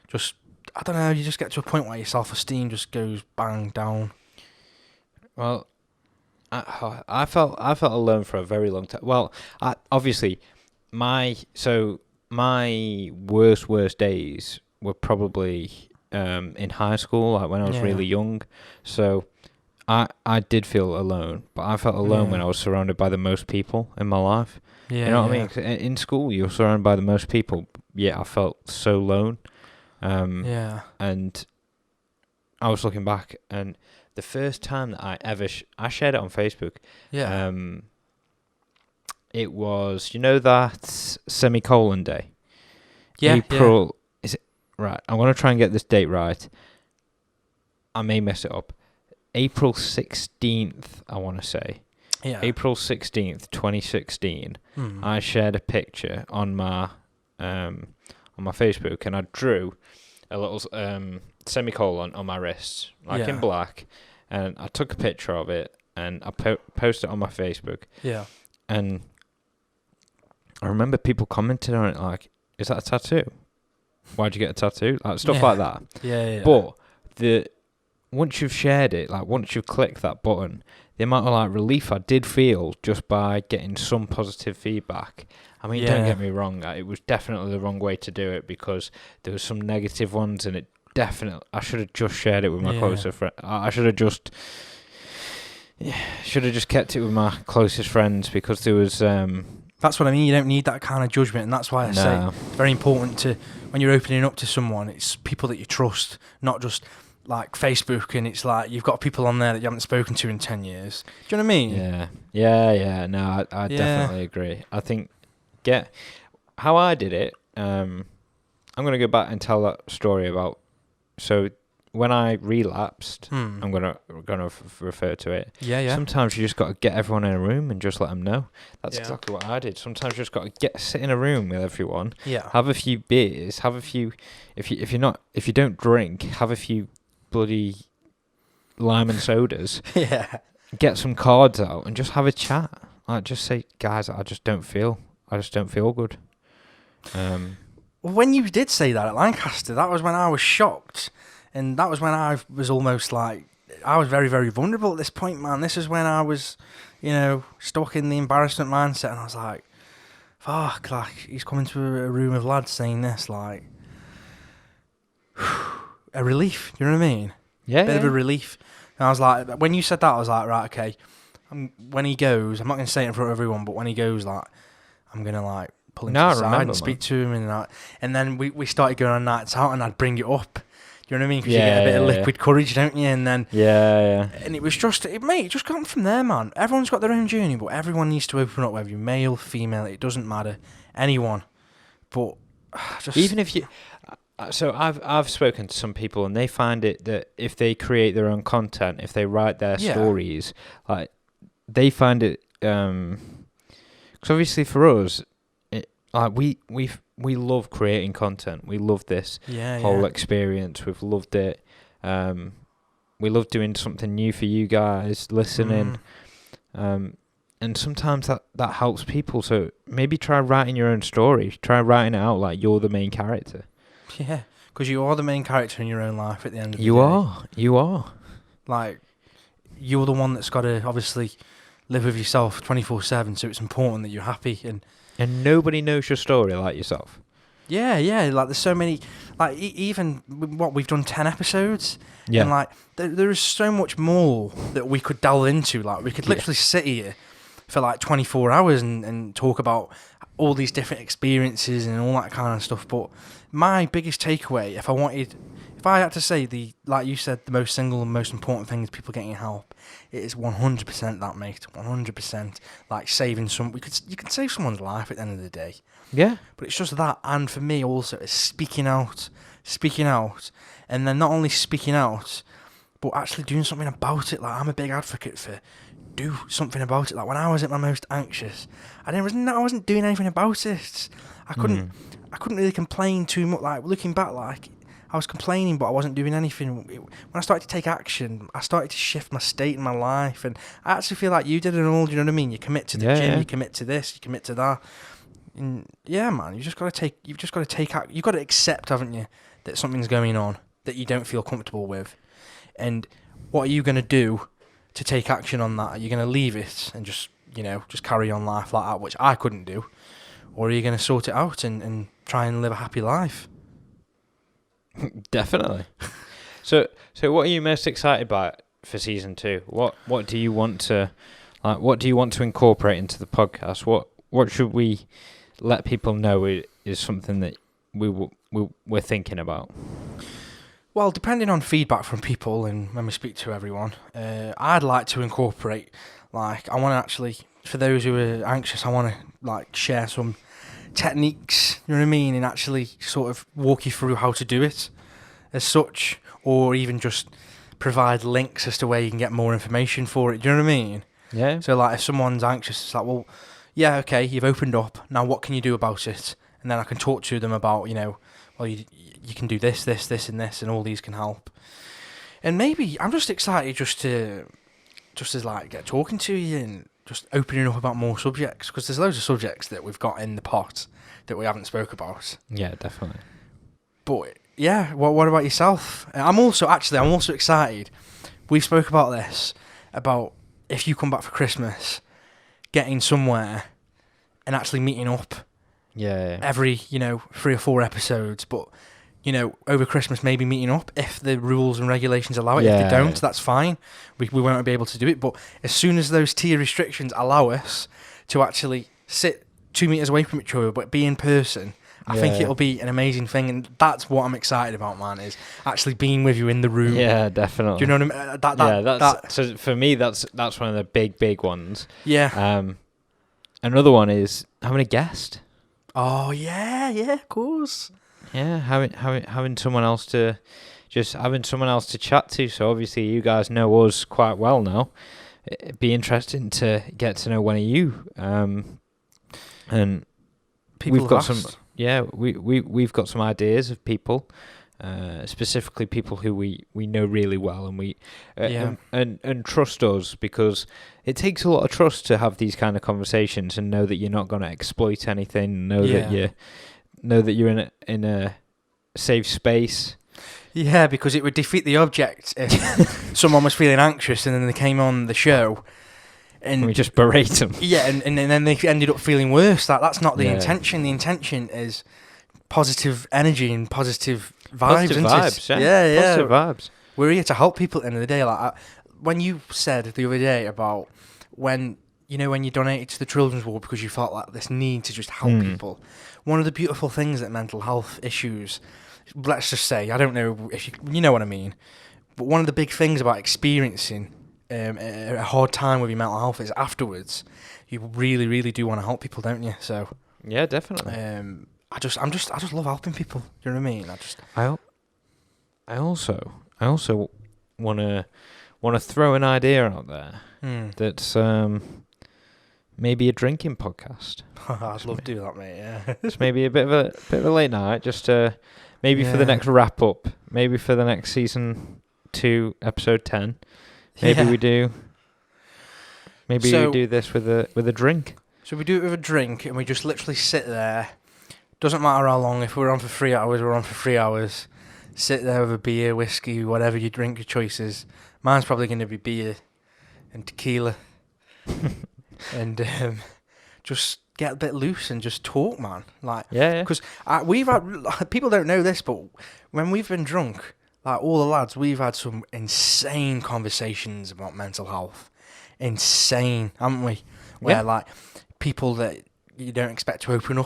just, I don't know, you just get to a point where your self-esteem just goes bang down. Well, I felt alone for a very long time. Well, obviously my worst days were probably in high school, like when I was really young. So I did feel alone, but I felt alone when I was surrounded by the most people in my life. Yeah, you know what I mean? 'Cause in school, you're surrounded by the most people. Yeah, I felt so alone. And I was looking back, and the first time that I ever I shared it on Facebook. Yeah. It was, you know, that semicolon day. Yeah. April. Is it right? I'm gonna try and get this date right. I may mess it up. April 16th, I want to say. Yeah. April 16th, 2016. I shared a picture on my Facebook, and I drew a little semicolon on my wrist, like in black, and I took a picture of it, and I posted it on my Facebook. Yeah. And I remember people commented on it like, "Is that a tattoo? Why'd you get a tattoo?" Like stuff like that. Yeah. But once you've shared it, like once you've clicked that button, the amount of like relief I did feel just by getting some positive feedback. I mean, don't get me wrong, it was definitely the wrong way to do it, because there was some negative ones, and I should have just shared it with my closer friend. I should have just kept it with my closest friends, because there was That's what I mean. You don't need that kind of judgment, and that's why I say it's very important to, when you're opening up to someone, it's people that you trust, not just like Facebook, and it's like you've got people on there that you haven't spoken to in 10 years. Do you know what I mean? Yeah. No, I definitely agree. I think how I did it. I'm gonna go back and tell that story about. So when I relapsed, I'm gonna refer to it. Yeah. Sometimes you just got to get everyone in a room and just let them know. That's exactly what I did. Sometimes you just got to sit in a room with everyone. Yeah. Have a few beers. Have a few. If you don't drink, have a few bloody lime and sodas, Yeah. get some cards out, and just have a chat. Like, just say, guys, I just don't feel good. Well, when you did say that at Lancaster, that was when I was shocked. And that was when I was almost like, I was very, very vulnerable at this point, man. This is when I was, stuck in the embarrassment mindset. And I was like, fuck, like, he's coming to a room of lads saying this, like, a relief. You know what I mean? Yeah. Bit of a relief. And I was like, when you said that, I was like, right, okay. When he goes, I'm not going to say it in front of everyone, but when he goes, like, I'm going to, like, pull him to the side and speak to him. And then we started going on nights out, and I'd bring it up. Do you know what I mean? Because you get a bit of liquid courage, don't you? And then and it was just, mate, it just got from there, man. Everyone's got their own journey, but everyone needs to open up, whether you're male, female, it doesn't matter, anyone. But just even if you, so I've spoken to some people, and they find it that if they create their own content, if they write their stories, like they find it, because obviously for us, like we love creating content. We love this whole experience. We've loved it. We love doing something new for you guys, listening. And sometimes that helps people. So maybe try writing your own story. Try writing it out like you're the main character. Yeah, because you are the main character in your own life at the end of the day. You are. Like, you're the one that's got to obviously live with yourself 24/7. So it's important that you're happy and nobody knows your story like yourself. Yeah. Like, there's so many. Like, even what we've done 10 episodes. Yeah. And like, there is so much more that we could delve into. Like, we could literally sit here for like 24 hours and talk about all these different experiences and all that kind of stuff. But my biggest takeaway, if I had to say like you said, the most single and most important thing is people getting help. It is 100% that, mate. 100%. Like, saving you can save someone's life at the end of the day. Yeah. But it's just that, and for me also, it's speaking out, and then not only speaking out, but actually doing something about it. Like, I'm a big advocate for do something about it. Like, when I was at my most anxious, I wasn't doing anything about it. I couldn't really complain too much. Like, looking back, like, I was complaining, but I wasn't doing anything. When I started to take action, I started to shift my state in my life, and I actually feel like you did it all. Do you know what I mean? You commit to the gym, you commit to this, you commit to that. And yeah, man, you've just got to accept, haven't you, that something's going on that you don't feel comfortable with. And what are you going to do to take action on that? Are you going to leave it and just carry on life like that, which I couldn't do? Or are you going to sort it out and try and live a happy life? Definitely. So what are you most excited about for season 2? What do you want to incorporate into the podcast? What should we let people know is something that we're thinking about? Well, depending on feedback from people and when we speak to everyone, I'd like to incorporate, like, I want to actually, for those who are anxious, I want to, like, share some techniques, you know what I mean, and actually sort of walk you through how to do it as such, or even just provide links as to where you can get more information for it, do you know what I mean? Yeah. So, like, if someone's anxious, it's like, well, yeah, okay, you've opened up, now what can you do about it? And then I can talk to them about, well, you can do this, and this, and all these can help. And maybe I'm just excited just to like get talking to you and just opening up about more subjects, because there's loads of subjects that we've got in the pot that we haven't spoke about. Yeah, definitely. But yeah, what about yourself? I'm also excited. We spoke about this, about if you come back for Christmas, getting somewhere and actually meeting up. Yeah. Every 3 or 4 episodes, but over Christmas maybe meeting up if the rules and regulations allow it. If they don't, that's fine. We won't be able to do it. But as soon as those tier restrictions allow us to actually sit 2 meters away from each other but be in person, I think it'll be an amazing thing, and that's what I'm excited about, man. Is actually being with you in the room. Yeah, definitely. Do you know what I mean? So for me, that's one of the big ones. Yeah. Another one is having a guest. Oh yeah, of course. Yeah, having someone else to chat to. So obviously you guys know us quite well now. It'd be interesting to get to know one of you. And people we've got some. Yeah, we've got some ideas of people. specifically people who we know really well and we Yeah. and trust us, because it takes a lot of trust to have these kind of conversations and know that you're not going to exploit anything, know that you're in a safe space. Yeah, because it would defeat the object if someone was feeling anxious and then they came on the show And we just berate them. Yeah, and then they ended up feeling worse. That's not the Yeah. intention. The intention is positive energy and positive vibes. Positive isn't vibes, it? yeah. Yeah. Positive vibes. We're here to help people at the end of the day. When you said the other day about when you donated to the Children's Ward because you felt like this need to just help people. One of the beautiful things that mental health issues, let's just say, I don't know if you know what I mean, but one of the big things about experiencing a hard time with your mental health is afterwards you really, really do want to help people, don't you? So Yeah, definitely. I just love helping people. Do you know what I mean? I also want to throw an idea out there that's maybe a drinking podcast. I'd love to do that, mate. Yeah. It's maybe a bit of a late night, just maybe for the Yeah. next wrap up, maybe for the next season 2, episode 10. Maybe Yeah. we do. Maybe So- we do this with a drink. So we do it with a drink and we just literally sit there. Doesn't matter how long. If we're on for 3 hours, we're on for 3 hours. Sit there with a beer, whiskey, whatever you drink, your choices. Mine's probably going to be beer and tequila. And just get a bit loose and just talk, man. Yeah. Because we've had, people don't know this, but when we've been drunk, all the lads, we've had some insane conversations about mental health. Insane, haven't we? Where people that you don't expect to open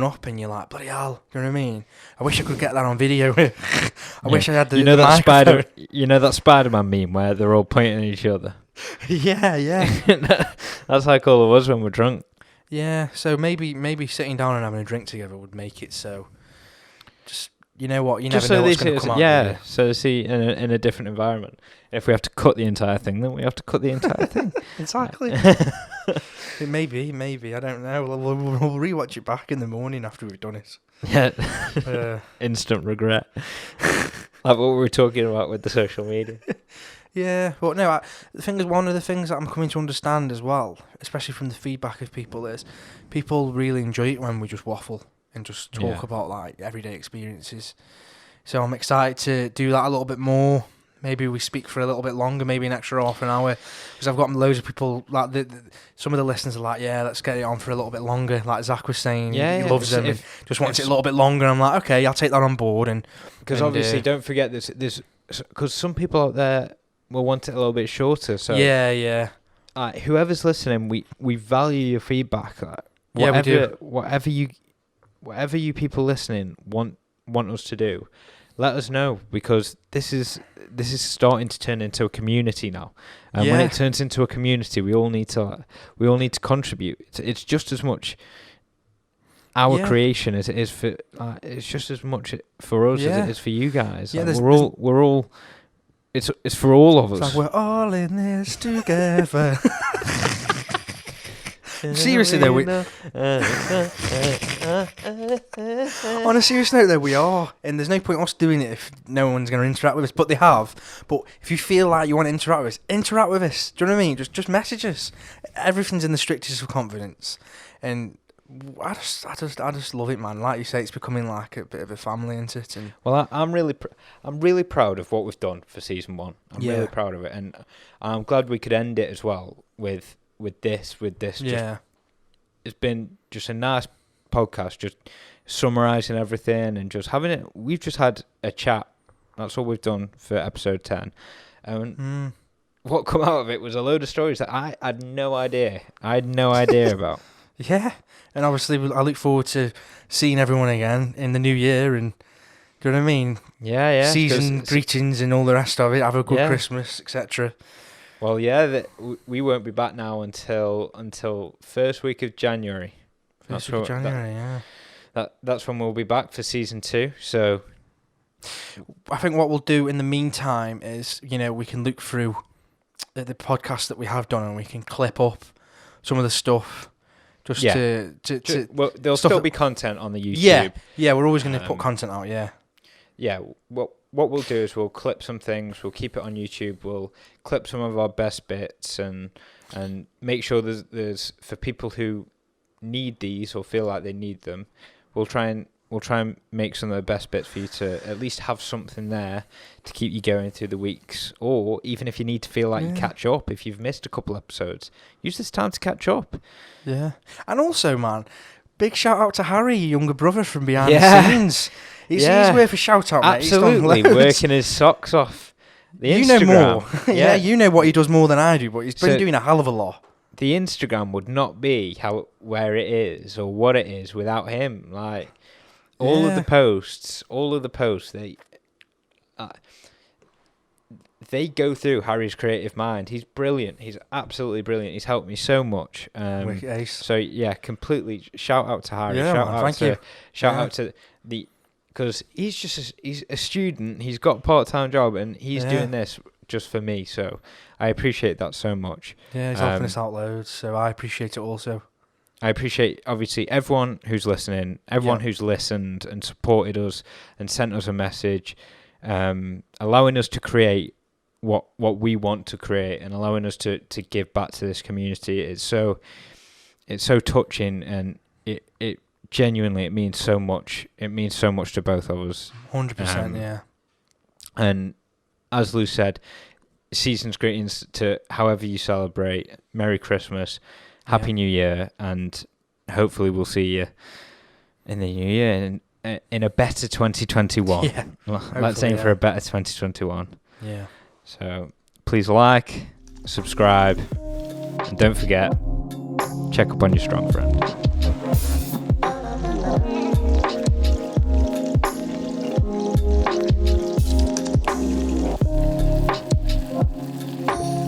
up, and you're like, bloody hell, you know what I mean? I wish I could get that on video. I wish I had the that Spider-Man meme where they're all pointing at each other. Yeah. That's like all of us when we're drunk. Yeah, so maybe sitting down and having a drink together would make it so. Just you know what, you never know what's going to come out. Yeah, so see in a different environment. If we have to cut the entire thing, then we have to cut the entire thing. Exactly. Maybe I don't know. We'll rewatch it back in the morning after we've done it. Yeah. Instant regret. Like what we were talking about with the social media. Yeah, but no, the thing is, one of the things that I'm coming to understand as well, especially from the feedback of people, is people really enjoy it when we just waffle and just talk about everyday experiences. So I'm excited to do that a little bit more. Maybe we speak for a little bit longer, maybe an extra half an hour, because I've got loads of people some of the listeners are like, yeah, let's get it on for a little bit longer. Like Zach was saying, he loves them and just wants it a little bit longer. I'm like, okay, I'll take that on board. And because obviously, don't forget this, because some people out there will want it a little bit shorter. So yeah. Whoever's listening, we value your feedback. We do. Whatever you people listening want us to do, let us know, because this is starting to turn into a community now. And when it turns into a community, we all need to contribute. It's just as much our creation as it is for. It's just as much for us as it is for you guys. Yeah, we're all. It's for all of us. It's like we're all in this together. Seriously though, on a serious note though, we are, and there's no point us doing it if no one's going to interact with us. But they have. But if you feel like you want to interact with us, interact with us. Do you know what I mean? Just message us. Everything's in the strictest of confidence, and I just love it, man. Like you say, it's becoming like a bit of a family, isn't it? And well, I'm really proud of what we've done for season 1. I'm really proud of it, and I'm glad we could end it as well with this. Yeah. It's been just a nice podcast, just summarising everything and just having it. We've just had a chat. That's all we've done for episode 10. And what come out of it was a load of stories that I had no idea about. Yeah, and obviously I look forward to seeing everyone again in the new year, and do you know what I mean? Yeah. Season greetings and all the rest of it. Have a good Christmas, etc. Well, we won't be back now until first week of January. First week of January, That's when we'll be back for season 2. So I think what we'll do in the meantime is, we can look through the podcast that we have done, and we can clip up some of the stuff. Well, there'll still be content on the YouTube. Yeah, we're always going to put content out, yeah, what we'll do is we'll clip some things. We'll keep it on YouTube. We'll clip some of our best bits and make sure there's for people who need these or feel like they need them. We'll try and make some of the best bits for you to at least have something there to keep you going through the weeks. Or even if you need to feel like you catch up, if you've missed a couple episodes, use this time to catch up. Yeah. And also, man, big shout out to Harry, your younger brother from behind the scenes. He's worth a shout out, mate. Absolutely, working his socks off. The you Instagram, know more. Yeah, you know what he does more than I do, but he's been doing a hell of a lot. The Instagram would not be where it is or what it is without him. Like all of the posts, they go through Harry's creative mind. He's brilliant. He's absolutely brilliant. He's helped me so much. So yeah, completely shout out to Harry. Yeah, Shout out to the, because he's a student. He's got a part-time job and he's doing this just for me. So I appreciate that so much. Yeah, he's helping us out loads. So I appreciate it also. I appreciate, obviously, everyone who's listening, everyone who's listened and supported us and sent us a message, allowing us to create what we want to create and allowing us to give back to this community. It's so touching, and it genuinely, it means so much. It means so much to both of us. 100%, yeah. And as Lou said, season's greetings to however you celebrate. Merry Christmas. Happy New Year, and hopefully we'll see you in the new year in a better 2021. Yeah, let's aim for a better 2021. Yeah. So please like, subscribe, and don't forget, check up on your strong friend.